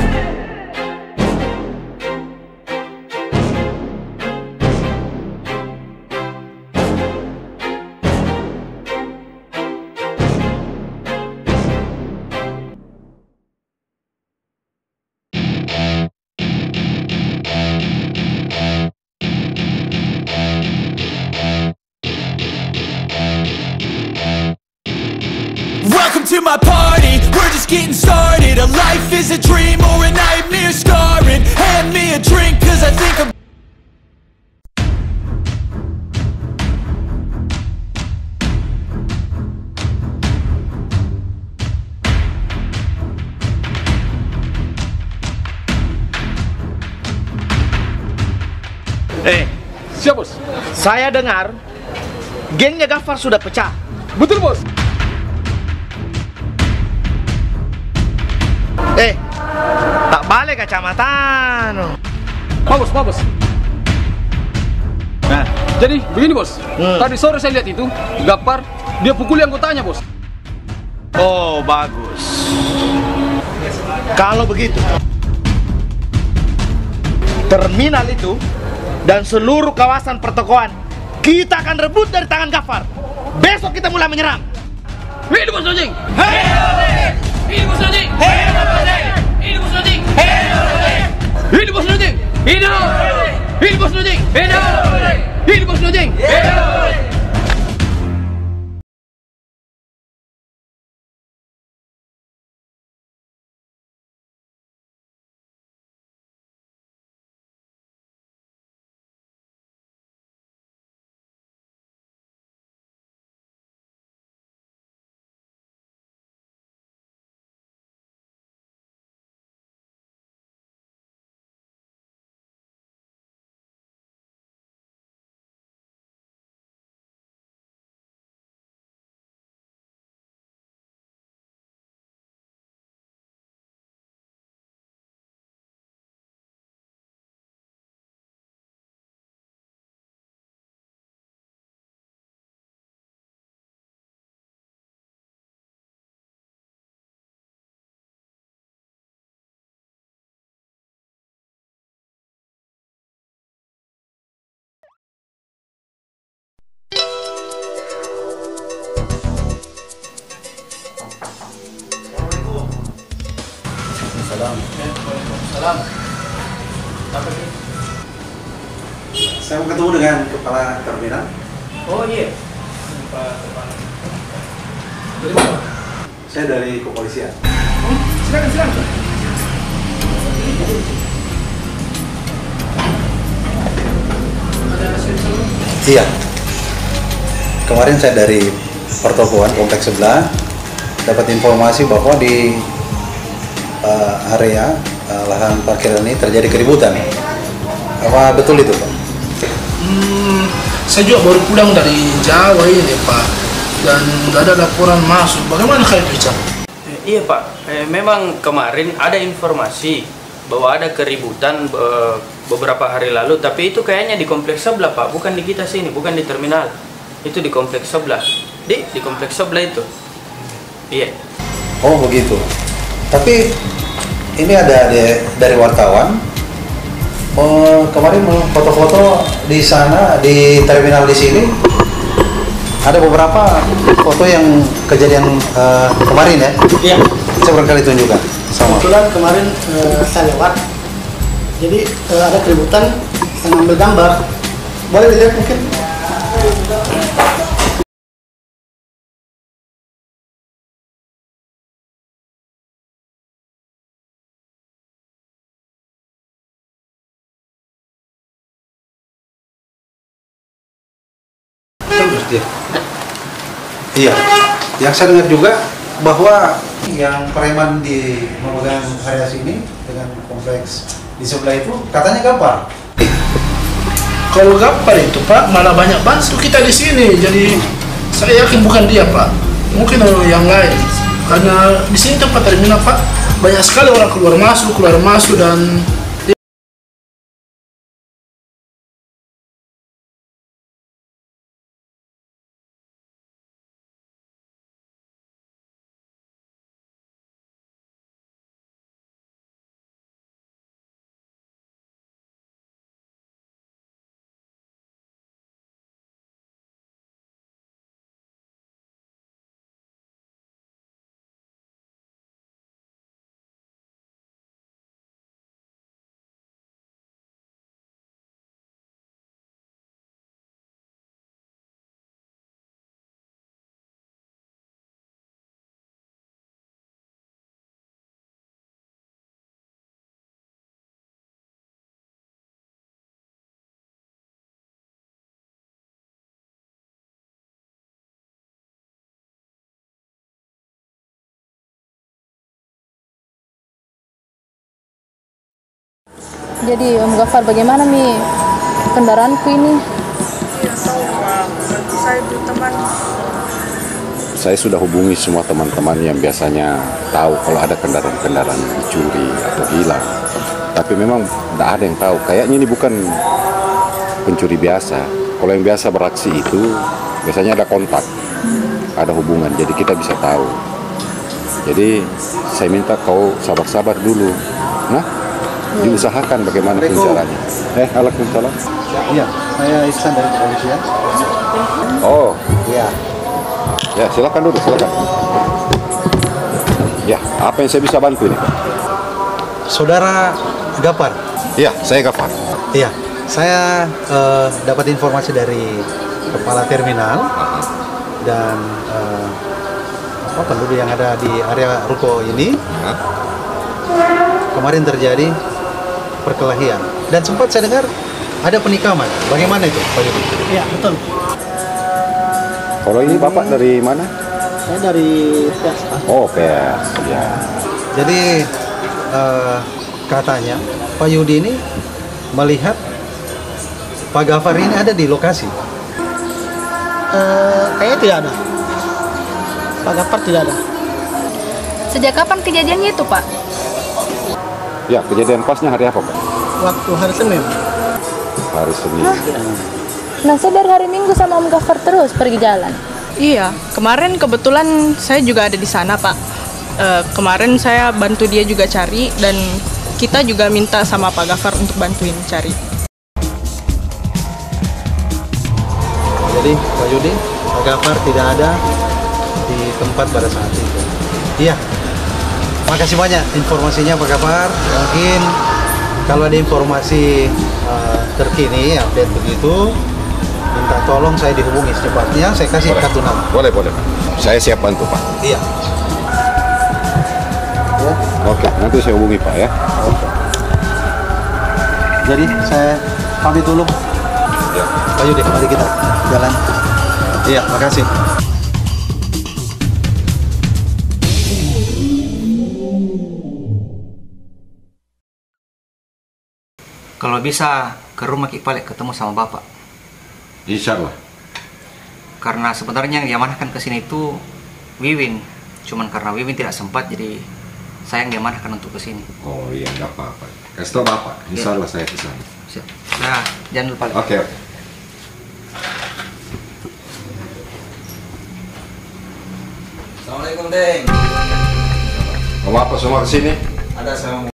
Welcome to my party, we're just getting started. A life is a dream or a nightmare scarring. Hand me a drink cause I think I'm Siap bos. Saya dengar gengnya Gafar sudah pecah. Betul bos. Tak balik kacamata. Bagus, bagus. Nah, jadi begini bos. Tadi sore saya lihat itu Gafar dia pukuli anggotanya bos. Oh bagus. Kalau begitu, terminal itu dan seluruh kawasan pertokoan kita akan rebut dari tangan Gafar. Besok kita mulai menyerang. Hidup bos Nojing. Hidup bos Nojing. Hidup bos Nojing. Hidup bos Nojing. Hidup. Hidup bos Nojing. Hidup. Hidup bos Nojing. Hidup. Waalaikumsalam. Waalaikumsalam. Apa sih? Saya mau ketemu dengan kepala terminal. Oh iya. Dari mana? Saya dari kepolisian. Silakan. Ada sesuatu? Iya. Kemarin saya dari pertokoan kompleks sebelah dapat informasi bahwa di area lahan parkiran ini terjadi keributan. Apa betul itu, Pak? Saya juga baru pulang dari Jawa ini, Pak, dan nggak ada laporan masuk. Bagaimana kayak itu, Iya Pak, memang kemarin ada informasi bahwa ada keributan beberapa hari lalu, tapi itu kayaknya di kompleks sebelah Pak, bukan di kita sini, bukan di terminal. Itu di kompleks sebelah. Di kompleks sebelah itu. Iya. Oh begitu. Tapi ini ada dari wartawan. Kemarin foto-foto di sana di terminal di sini ada beberapa foto yang kejadian kemarin ya. Iya. Bisa barangkali tunjukkan. Sama. Kebetulan kemarin saya lewat, jadi ada keributan, saya ngambil gambar. Boleh dilihat mungkin? Iya, yang saya dengar juga bahwa yang preman di memegang area sini dengan kompleks di sebelah itu katanya Gapar. Kalau Gapar itu Pak malah banyak bantu kita di sini, jadi saya yakin bukan dia Pak, mungkin yang lain. Karena di sini tempat terminal Pak banyak sekali orang keluar masuk dan Jadi Om Gafar, bagaimana kendaraanku ini? Tidak tahu Pak, nanti saya berteman. Saya sudah hubungi semua teman-teman yang biasanya tahu kalau ada kendaraan-kendaraan dicuri atau hilang. Tapi memang tidak ada yang tahu. Kayaknya ini bukan pencuri biasa. Kalau yang biasa beraksi itu biasanya ada kontak, ada hubungan. Jadi kita bisa tahu. Jadi saya minta kau sabar-sabar dulu. Nah, diusahakan bagaimana caranya. Waalaikumsalam. Iya, saya Ihsan dari kepolisian. Oh, iya. Ya, silakan dulu, silakan. Ya, apa yang saya bisa bantu ini? Saudara Gapar. Iya, saya Gapar. Iya, saya dapat informasi dari kepala terminal dan penduduk yang ada di area ruko ini. Kemarin terjadi perkelahian dan sempat saya dengar ada penikaman. Bagaimana itu, Pak Yudi? Iya, betul. Kalau ini Bapak dari mana? Saya dari Pers. Oh, Pers. Ya. Jadi katanya Pak Yudi ini melihat Pak Gafar ini ada di lokasi. Kayaknya tidak ada. Pak Gafar tidak ada. Sejak kapan kejadiannya itu, Pak? Ya, kejadian pasnya hari apa, Pak? Waktu hari Senin. Hari Senin. Nah, saya dari hari Minggu sama Om Gafar terus pergi jalan. Iya, kemarin kebetulan saya juga ada di sana Pak. Kemarin saya bantu dia juga cari dan kita juga minta sama Pak Gafar untuk bantuin cari. Jadi Pak Yudi, Pak Gafar tidak ada di tempat pada saat itu. Iya. makasih banyak informasinya Pak Gafar. Mungkin kalau ada informasi terkini, update begitu, minta tolong saya dihubungi secepatnya. Saya kasih kartu nama. Boleh. Saya siap bantu Pak. Iya. Oke, nanti saya hubungi Pak ya. Oke. Jadi saya pamit dulu. Ya. Ayo deh, mari kita jalan. Iya, makasih. Kalau bisa ke rumah Ki Palek ketemu sama Bapak. Insya Allah. Karena sebenarnya yang diamanahkan ke sini itu Wiwin. Cuman karena Wiwin tidak sempat, jadi saya yang diamanahkan untuk ke sini. Oh iya, nggak apa-apa. Kasih tau Bapak, insya Allah saya ke sana. Siap. Nah, jangan lupa. Oke. Assalamualaikum, Deng. Mau apa semua ke sini? Ada saya.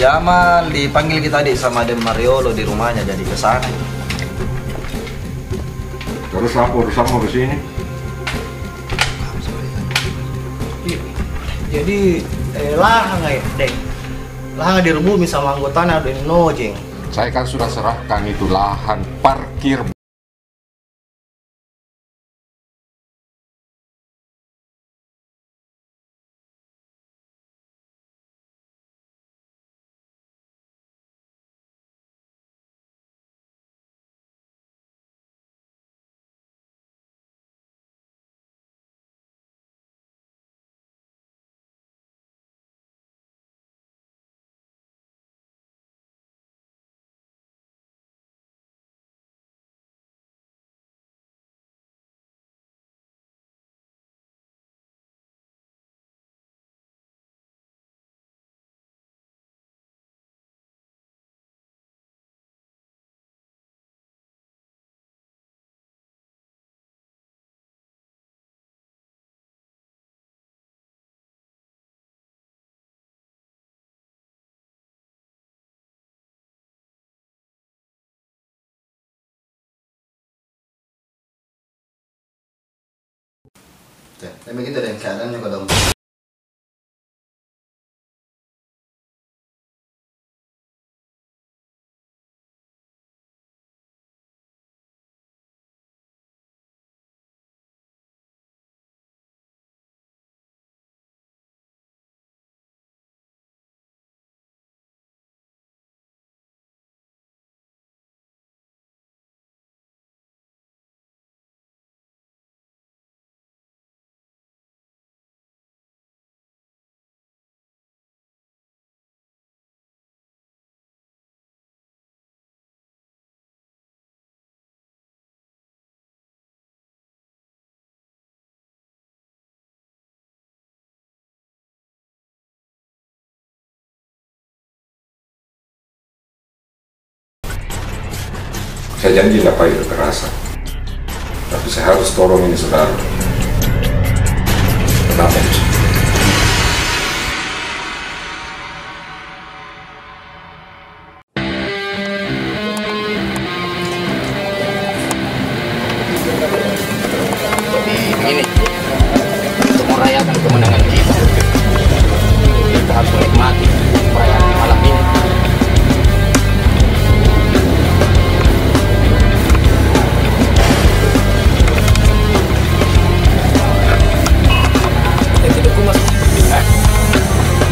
Jamal dipanggil kita adik sama Dem Mariolo di rumahnya, jadi ke sana. Terus apa urusanmu ke sini? Jadi lahang ya, Deng. Lahang direbumi sama anggotanya dan nojeng. Saya kan sudah serahkan itu lahan parkir. Tapi begitu deh keadaannya kalau Saya janji nggak pakai kekerasan, tapi saya harus tolong ini saudara. Kenapa? Jadi begini, untuk merayakan kemenangan kita, kita harus menikmati perayaan di malam ini.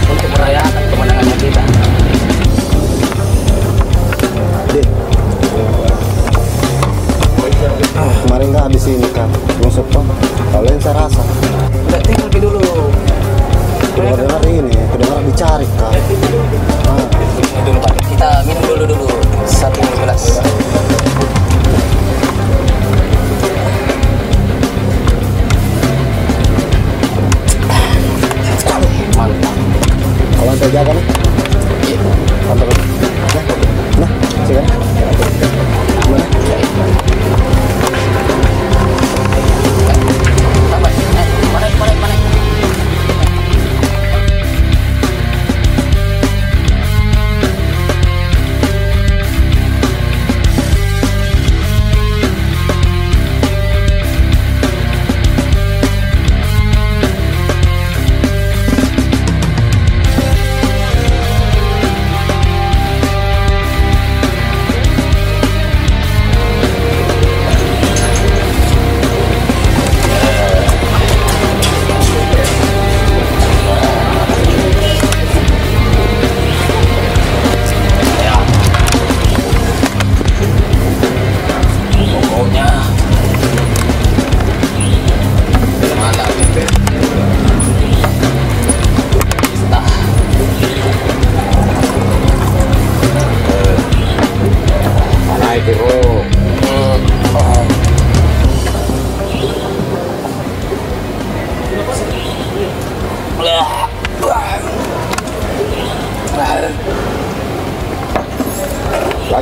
Untuk merayakan kemenangan kita. Kemarin nggak habis ini kan, belum sempat. Kalau yang saya rasa. Udah tinggal dulu. Kedengar ini, kedengar dicari kan. Ini dulu Pak, kita minum dulu 1 gelas. Mantap. Kalau saya jaga nih. Mantap. Nah, siapa? Mana?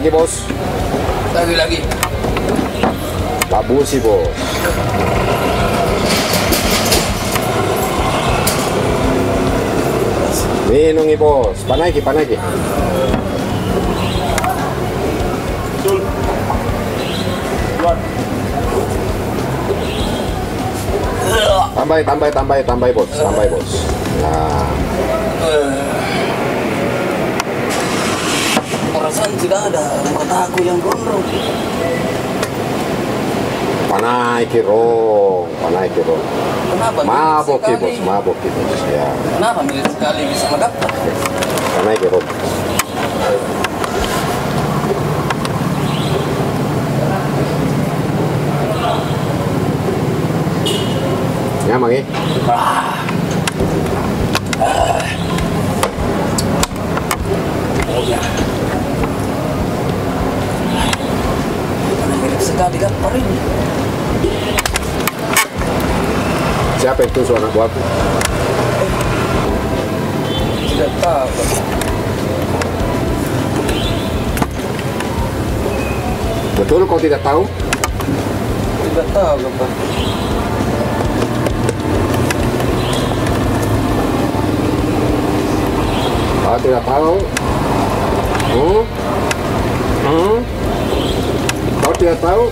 Lagi bos. Lagi. Labusi bos. Minum bos. Panagi. Tambah bos. Nah. Perasaan tidak ada mataku yang gondrong. Panai kirong. Kenapa? Mabok bos ya. Kenapa milik sekali bisa mendapat? Panai kirong. Nyamang Ya. Mirip sekali gapar ini. Siapa itu anak buahku? Tidak tahu. Betul kau tidak tahu? Tidak tahu gapar. Kau tidak tahu? Kau tidak tahu?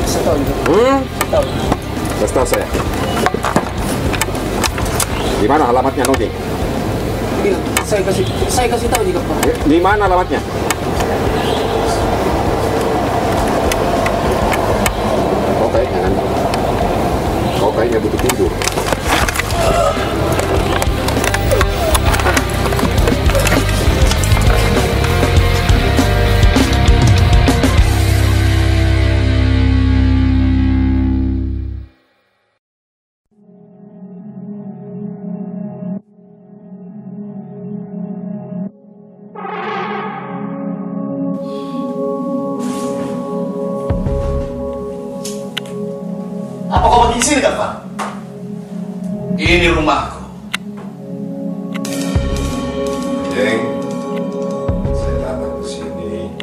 Saya tahu juga. Tahu. Kasih tahu saya. Di mana alamatnya Nodi? Iya, saya kasih tahu juga Pak. Di mana alamatnya? Kau kayaknya butuh tidur. Apa kau pergi sini kan, Pak? Ini rumahku. Jeng, saya datang ke sini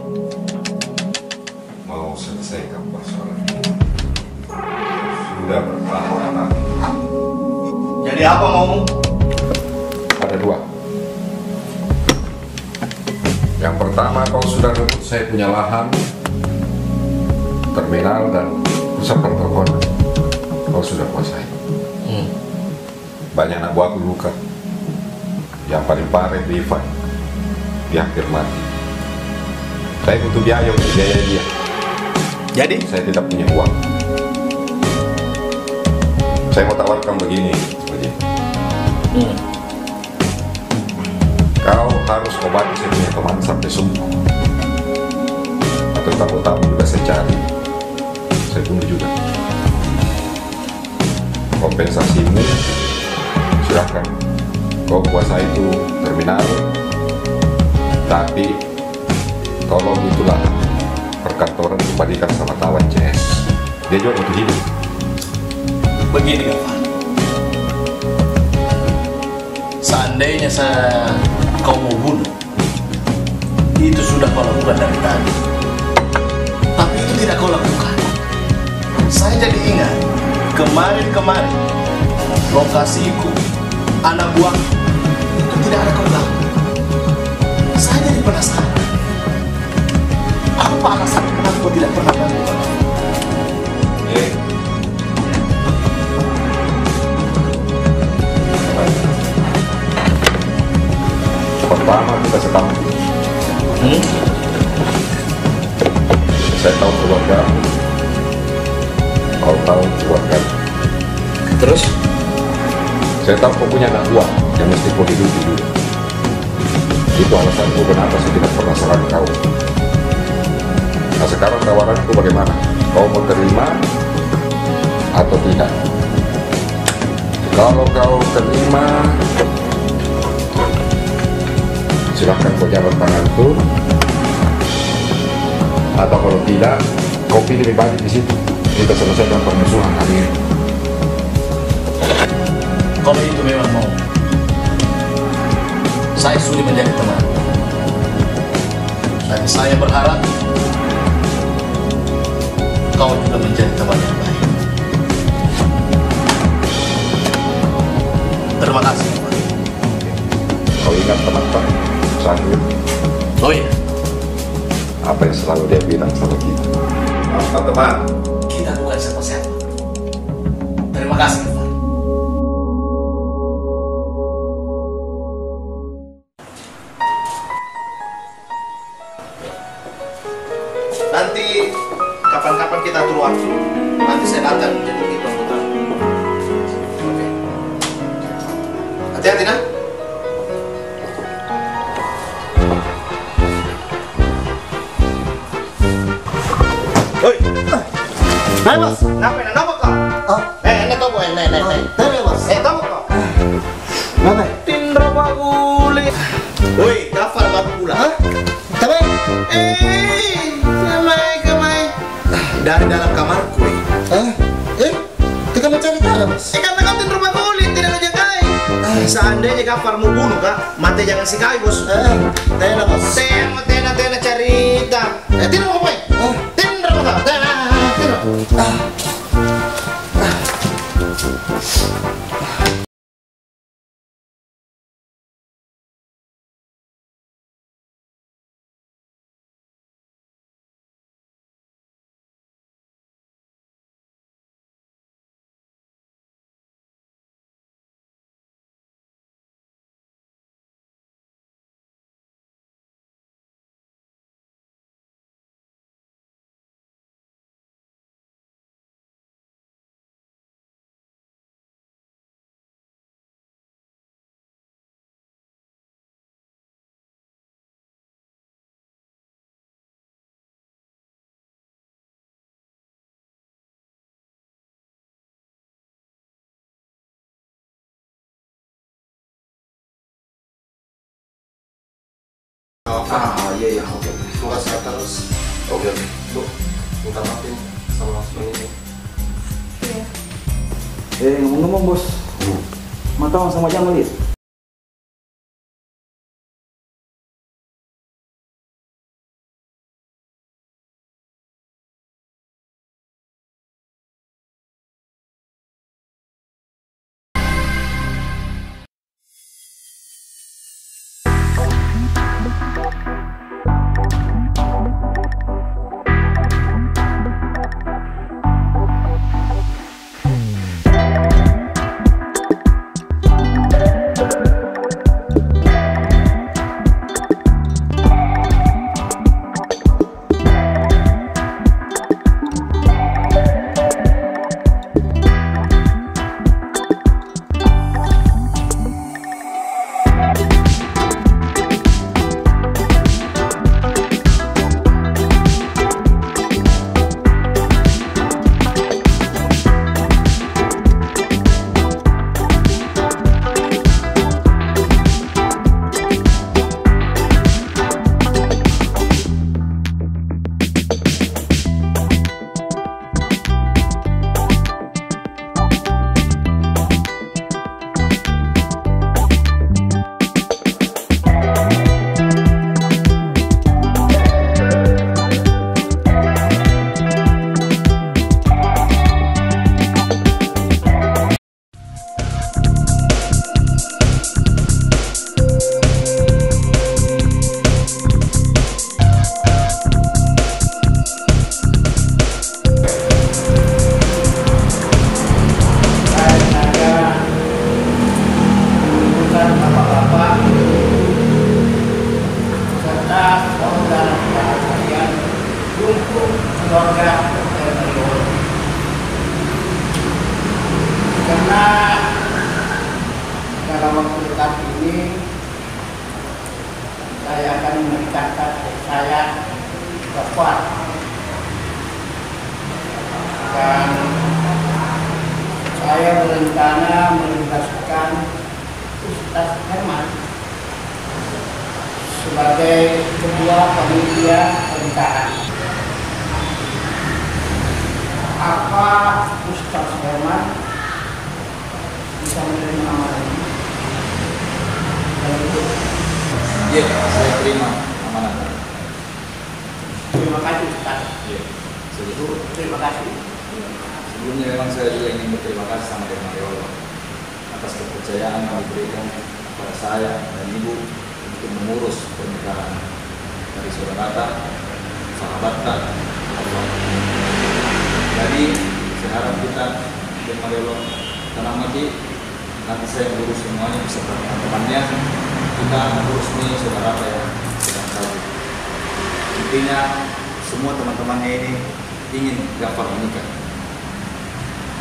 mau selesaikan persoalan ini. Sudah bertahun-tahun. Jadi apa maumu? Ada dua. Yang pertama, kau sudah rebut saya punya lahan, terminal dan pusat pertokohan. Kau sudah kuasai. Banyak anak buahku luka. Yang paling parah Ivan, dia hampir mati. Saya butuh biaya untuk biaya dia. Jadi? Saya tidak punya uang. Saya mau tawarkan begini, Kau harus obati saya punya teman sampai sembuh. Atau tamu-tamu juga saya cari, saya bunuh juga. Kompensasimu silakan. Kau kuasa itu terminal, tapi tolong itulah perkantoran dibandingkan sama tawan CS. Dia juga untuk hidup. Begini Gafar, seandainya kau mau bunuh, itu sudah kau lakukan dari tadi. Tapi itu tidak kau lakukan. Saya jadi ingat kemarin lokasiku, anak buah itu tidak ada kau tahu. Saya jadi penasaran. Apa alasan kenapa kau tidak pernah lakukan? Pertama kita sekampung. Saya tahu keluarga, kau tahu keluarga. Terus? Saya tahu kau punya anak buah yang mesti kau hidupi dulu. Itu alasanku kenapa saya tidak pernah serang kau. Nah sekarang tawaranku bagaimana? Kau mau terima atau tidak? Kalau kau terima, silahkan kau jabat tanganku. Atau kalau tidak, kau pilih balik di situ. Kita selesaikan permusuhan hari ini. Kalau itu memang mau, saya sudah menjadi teman. Dan saya berharap kau juga menjadi teman yang baik. Terima kasih. Kau ingat teman Pak Syahir? Oh iya. Apa yang selalu dia bilang sama kita? Teman, Kita bukan siapa-siapa. Terima kasih. Nanti kapan-kapan kita atur waktu. Nanti saya datang jemput itu anggota. Oke. Hati-hati nah. Hoi. Nah bos, ngapain? Kenapa kau? Ini tobo, ini. Tapi bos. Tobo kau. Ngapain? Tindra baguli. Woi, Gafar baru pulang. Tapi? Kemai. Dari dalam kamarku. Itu kamu cari tahu bos? Karena kau Tindra baguli, tidak lo jagai. Seandainya Gafar mau bunuh kak, mati jangan sikai bos. Tena bos. Tena cerita. Tindra mau ngapain? Tindra mau kau? Tindra. Iya, oke. Semoga sehat terus. Oke. Tuh, minta maafin sama ini. Iya. Ngomong-ngomong bos, Matang sama Jamal ya? Karena dalam waktu dekat ini saya akan menikahkan adik saya Gafar, dan saya berencana menugaskan Ustaz Herman sebagai ketua panitia pernikahan. Apa Ustaz Herman bisa menerima amanah ini? Iya, saya terima amanah. Terima kasih Ustaz. Iya. Begitu. Terima kasih. Sebelumnya memang saya juga ingin berterima kasih sama Dek Mariolo atas kepercayaan yang diberikan kepada saya dan Ibu untuk mengurus pernikahan dari saudara sahabat Allah. Jadi saya harap kita Dek Mariolo tenang hati, nanti saya mengurus semuanya beserta teman-temannya. Kita mengurus nih saudara yang sedang tahu. Intinya semua teman-temannya ini ingin Gafar menikah.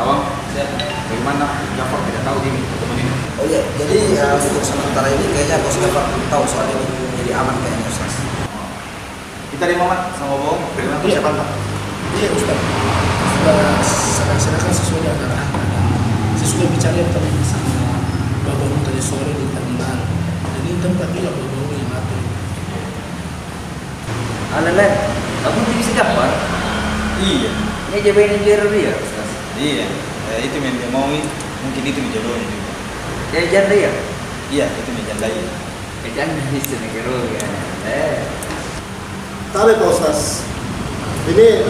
Awang, bagaimana Gafar tidak tahu ini teman ini? Oh iya, jadi untuk sementara ini kayaknya Bos Gafar belum tahu soal ini, jadi aman kayaknya Ustaz. Kita di Mamat sama Bong, bagaimana persiapan Pak? Iya Ustaz, sudah sedangkan sesuai dengan saya sudah bicara tadi sama Bapak tadi sore di terminal. Jadi tempat dia Bapak yang atur. Alen, kamu bisa Gafar? Iya. Ini aja manajer dia Ustaz. Iya, itu yang dia mau, mungkin itu jodohnya juga. Ya janda ya? Iya, itu janda ya. Janda di sini kero ya. Tapi Pak Ustaz, ini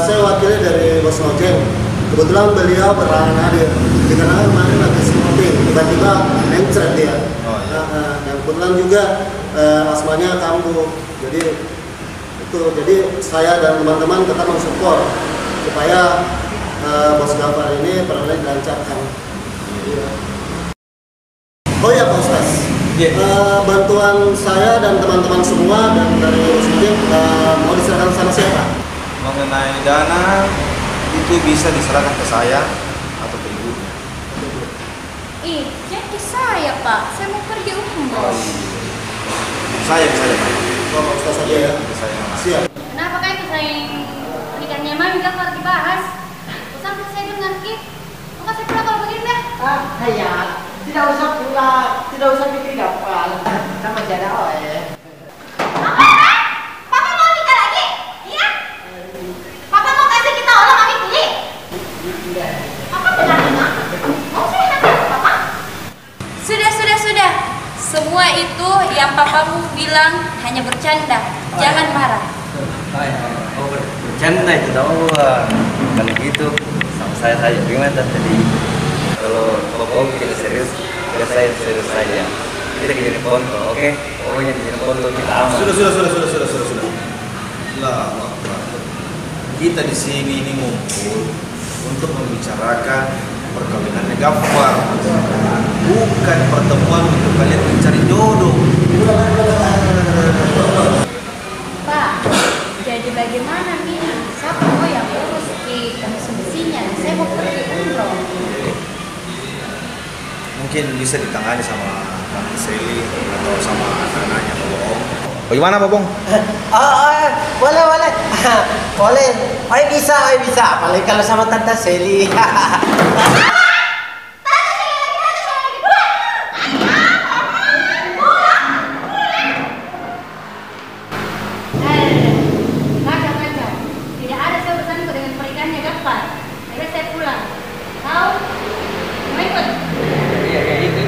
saya wakilnya dari Bos Nojeng. Kebetulan beliau berhalangan hadir dikarenakan kemarin lagi syuting, tiba-tiba mencret dia. Oh, iya. Dan kebetulan juga asmanya kambuh. Jadi saya dan teman-teman tetap mensupport supaya Bos Gafar ini pernah dilancarkan. Oh ya Pak Ustaz, bantuan saya dan teman-teman semua dan dari Bos Nojeng mau diserahkan sama siapa? Mengenai dana itu bisa diserahkan ke saya atau ke Ibu. Ih, jangan ke saya Pak, saya mau pergi umroh. Saya Pak. Pak Ustaz saja ya. Siap. Kenapa kayak pesaing pernikahannya Mami Gafar dibahas? Sampai saya dengar Kip, maka saya pulang kalau begini dah. Ya, tidak usah pulang, tidak usah bikin Gafar. Kita masih ada Papa mau nikah lagi? Iya? Papa mau kasih kita orang Mami pilih? Papa benar-benar mau saya nakal Papa? Sudah. Semua itu yang papamu bilang hanya bercanda. Jangan marah. Oh, bercanda itu tahu. Kalau gitu sama saya saja. Bagaimana tadi? Kalau pokok kita serius, saya serius saja. Kita jadi foto, oke? Pokoknya jadi foto kita aman. Sudah. Lah, kita di sini ini ngumpul untuk membicarakan perkawinannya Gafar, bukan pertemuan untuk kalian mencari jodoh. Pak, jadi bagaimana nih? Siapa mau yang urus di konsumsinya? Saya mau pergi umroh. Mungkin bisa ditangani sama Tante Seli atau sama anak-anaknya Om. Bagaimana Pak Bong? Boleh. Boleh. Bisa. Apalagi kalau sama Tante Seli. Macam-macam. Tidak ada saya urusanku dengan pernikahannya Gafar. Akhirnya saya pulang. Tahu? Mau ikut? Iya, kayak gitu.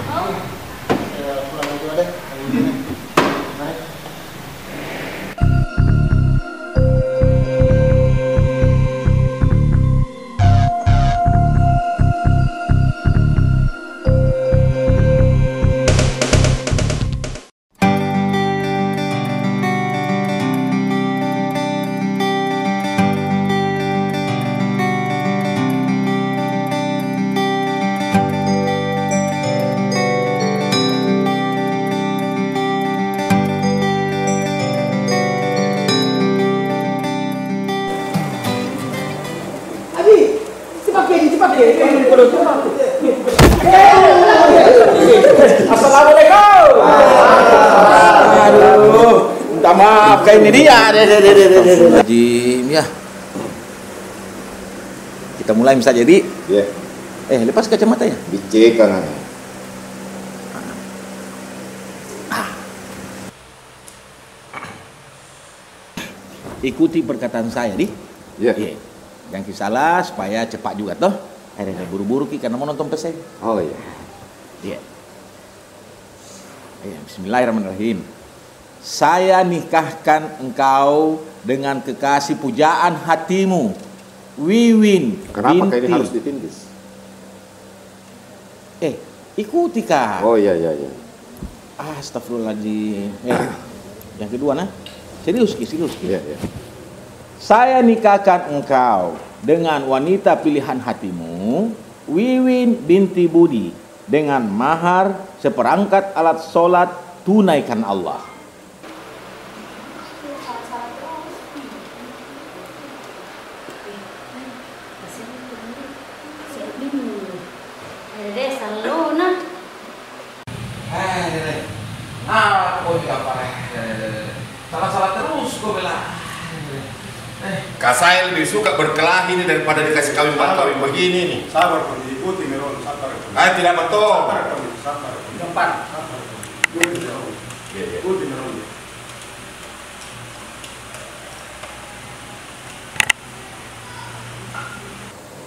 Mau? Pulang dulu deh. Naik. Assalamualaikum. Aduh, minta maaf kayak ini dia. Jim ya. Kita mulai bisa jadi. Iya. Lepas kacamatanya. Dicek kan. Ikuti perkataan saya, Di. Iya. Jangan salah supaya cepat juga toh. Akhirnya buru-buru Ki karena mau nonton PC. Oh iya. Iya. Bismillahirrahmanirrahim. saya nikahkan engkau dengan kekasih pujaan hatimu, Wiwin. Kenapa binti. ini harus ditindis? Ikuti kak. Oh iya. Astagfirullahaladzim. Yang kedua nah, serius Ki. Iya. Saya nikahkan engkau dengan wanita pilihan hatimu, Wiwin binti Budi, dengan mahar seperangkat alat sholat tunaikan Allah. Salah terus kau bilang. Kak saya lebih suka berkelahi ini daripada dikasih kawin begini nih. Sabar, ikuti Miron, sabar. Tidak betul. Sabar. Tempat. Ikuti Miron.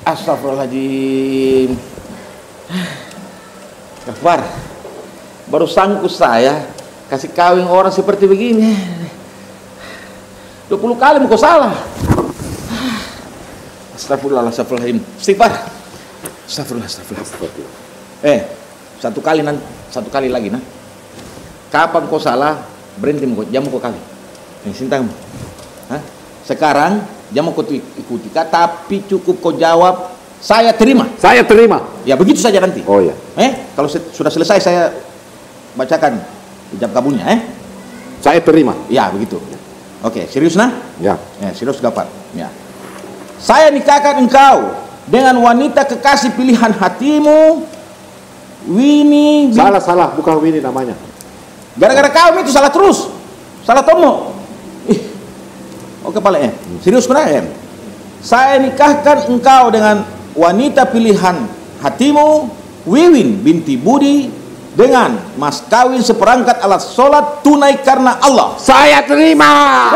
Astagfirullahaladzim. Gafar, baru sanggup saya kasih kawin orang seperti begini. 20 kali mau kau salah. Astagfirullahaladzim. Istighfar. Astagfirullah. Satu kali lagi nah. Kapan kau salah, berhenti mau jamu kau kali. Sintang. Sekarang jamu kau ikuti, tapi cukup kau jawab saya terima. Saya terima. Ya begitu saja nanti. Oh ya. Kalau sudah selesai saya bacakan ijab kabulnya. Saya terima. Ya begitu. Oke, serius nah? Ya. Serius Gafar. Ya. Saya nikahkan engkau dengan wanita kekasih pilihan hatimu, Winnie. Salah, bukan Winnie namanya. Gara-gara kau itu salah terus, salah tomo. Oke kepala serius benar Saya nikahkan engkau dengan wanita pilihan hatimu, Wiwin binti Budi, dengan mas kawin seperangkat alat sholat tunai karena Allah. Saya terima.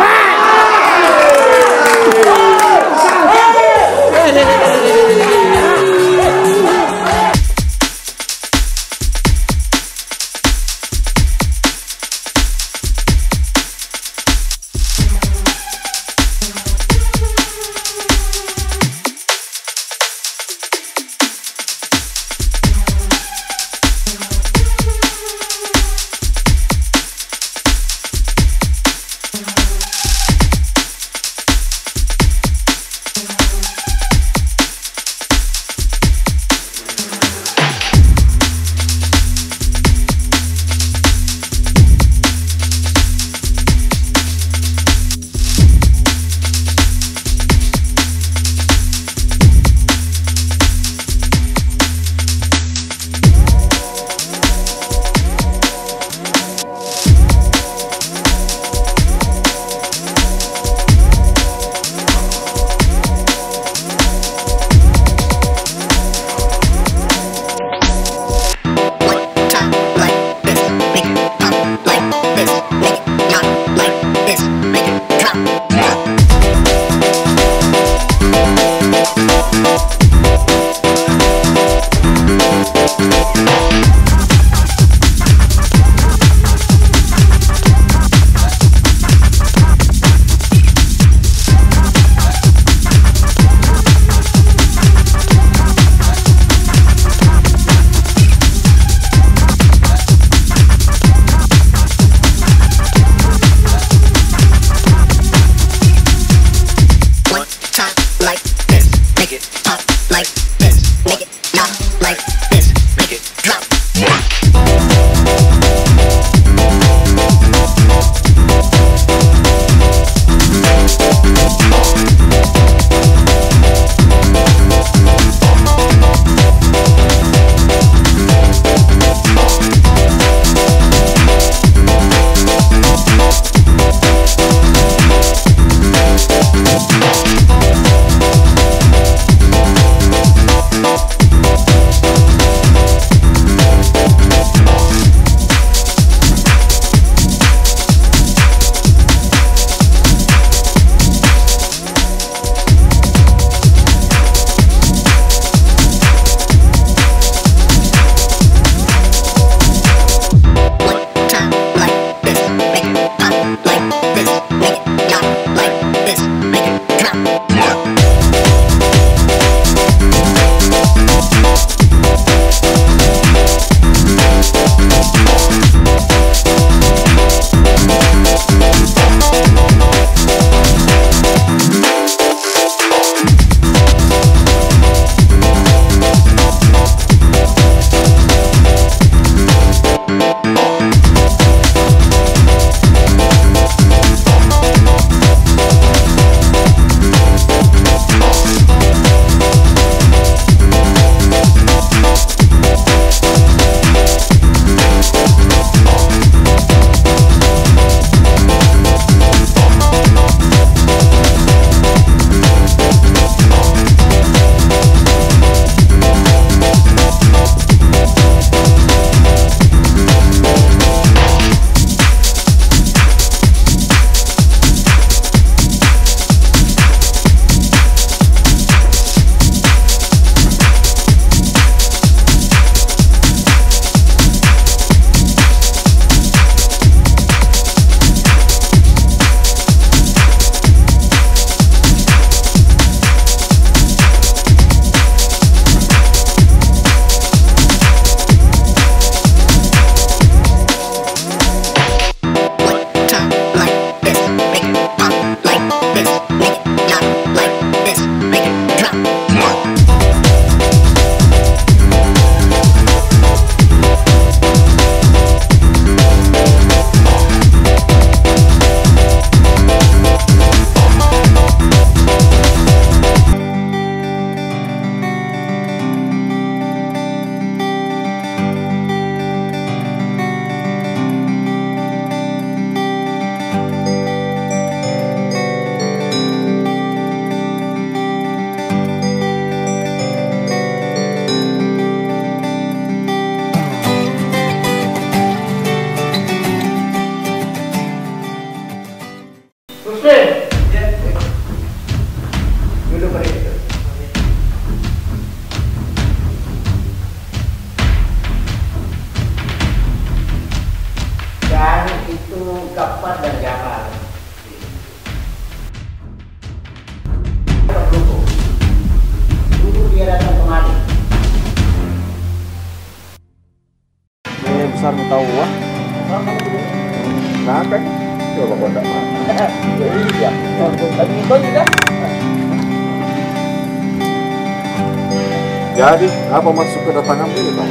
Jadi, apa maksud kedatangan ini, Pak?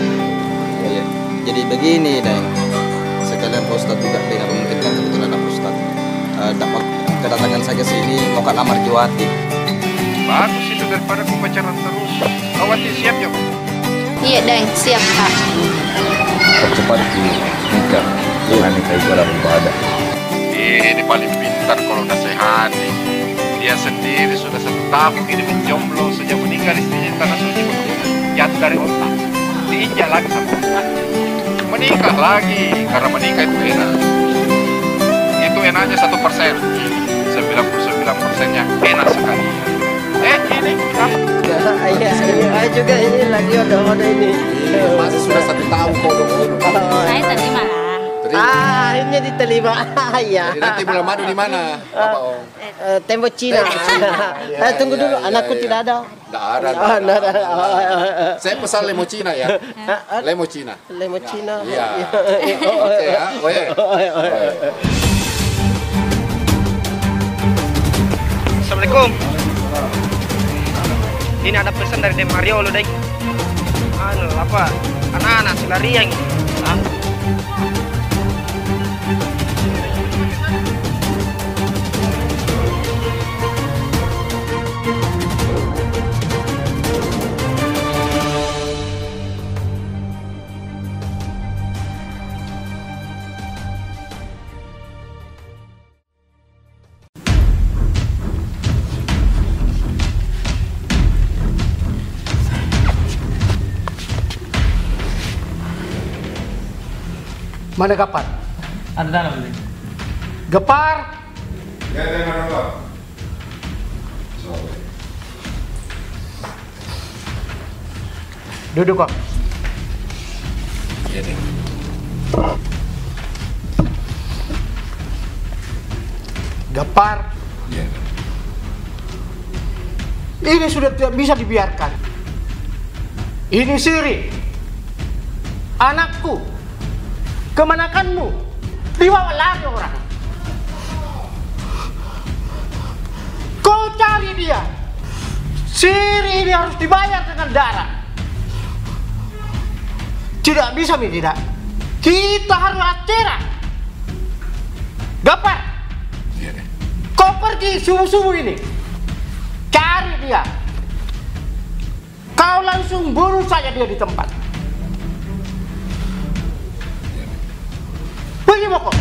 Iya. Jadi begini, Deng. Sekalian Pak Ustadz juga dengan memungkinkan kebetulan Pak Ustadz dapat kedatangan saya ke sini mau ke lamar Juwati. Bagus itu daripada aku pacaran terus. Juwati siap ya, Pak? Iya, Deng, siap, Kak. Percepat nikah. Jangan nikah itu dalam ibadah. Ini paling pintar kalau nasihat nih. Dia sendiri sudah 1 tahun ini menjomblo sejak meninggal istrinya di tanah suci. Jatuh dari otak. Diinjak lagi sama otak. Menikah lagi karena menikah itu enak. Itu enaknya 1%. 99%-nya enak sekali. Ini Iya juga ini lagi odo-odo ini. Masih sudah 1 tahun kodok-kodok. Saya terima lah. Ini diterima. Iya. Jadi nanti bulan madu di mana? Tembok Cina. Tunggu dulu, anakku tidak ada. Tidak ada. Saya pesan lemo Cina ya. Lemo Cina. Lemo Cina. Iya. Oke ya. Assalamualaikum. Ini ada pesan dari Dem Mario loh, Dek. Anak-anak selarian ini. Mana Gapar? Ada dalam ini. Gapar? Ya, Duduk kok. Iya, Deng. Gapar. Iya. Ini sudah tidak bisa dibiarkan. Ini Siri. Anakku. Kemanakanmu? Dibawa lari orang. Kau cari dia. Siri ini harus dibayar dengan darah. Tidak bisa, Mi, tidak. Kita harus acara. Gapar. Kau pergi subuh-subuh ini. Cari dia. Kau langsung bunuh saja dia di tempat. Pergi pokok.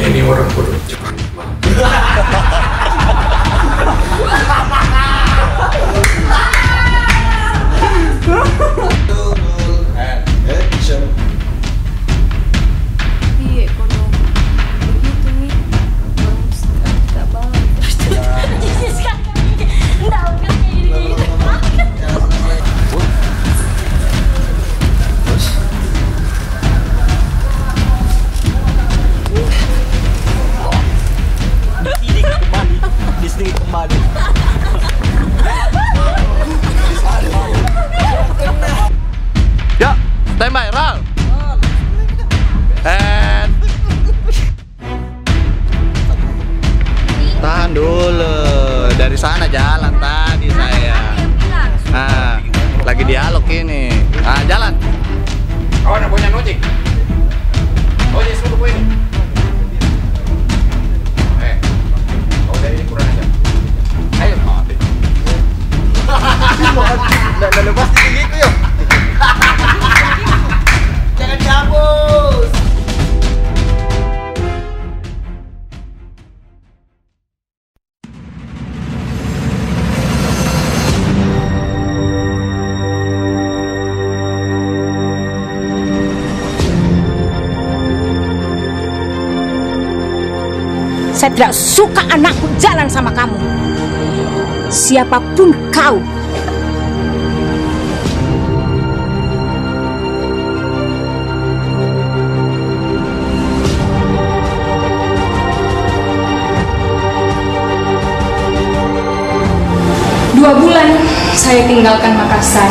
Ini orang bodoh cepat. Iya, kalau begitu nih, bagus gak bagus. Enggak, enggak gini. Disini kembali. Ya, standby, roll. And Tahan dulu. Dari sana jalan tadi saya. Ah, lagi dialog ini. Ah, jalan. Kawan yang punya nojek. Ojek suruh gue ini. Kau dari ini kurang aja. Ayo. Nggak lepas di gigiku yuk. Jangan cabut. Saya tidak suka anakku jalan sama kamu. Siapapun kau. Dua bulan saya tinggalkan Makassar.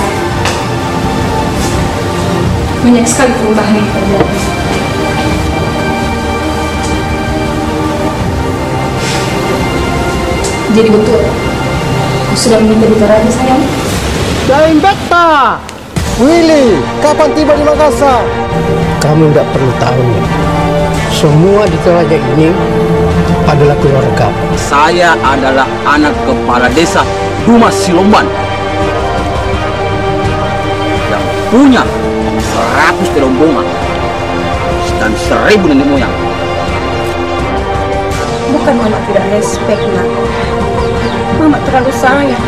Banyak sekali perubahan yang terjadi. Jadi betul, aku sudah meminta di Toraja, sayang. Lain beta. Willy, kapan tiba di Makassar? Kamu tidak perlu tahu. Semua di Toraja ini adalah keluarga. Saya adalah anak kepala desa Dumas Silomban yang punya 100 kerombongan dan 1000 nenek moyang. Bukan mama tidak respect, nak. Mama terlalu sayang.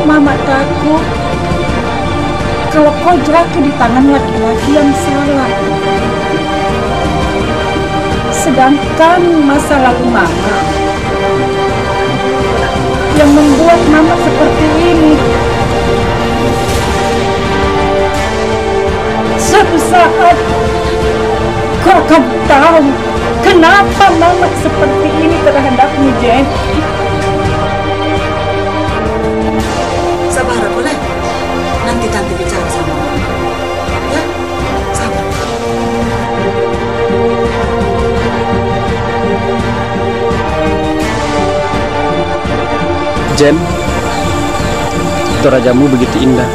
Mama takut kalau kau jatuh di tangan laki-laki yang salah. Sedangkan masa lalu mama yang membuat mama seperti ini. Suatu saat kau akan tahu kenapa mama seperti ini terhadapmu, Jen. Sabar, boleh? Nanti tante bicara sama mama. Ya, sabar. Jen, Torajamu begitu indah.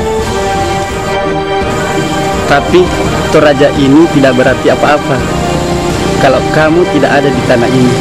Tapi Toraja ini tidak berarti apa-apa kalau kamu tidak ada di tanah ini.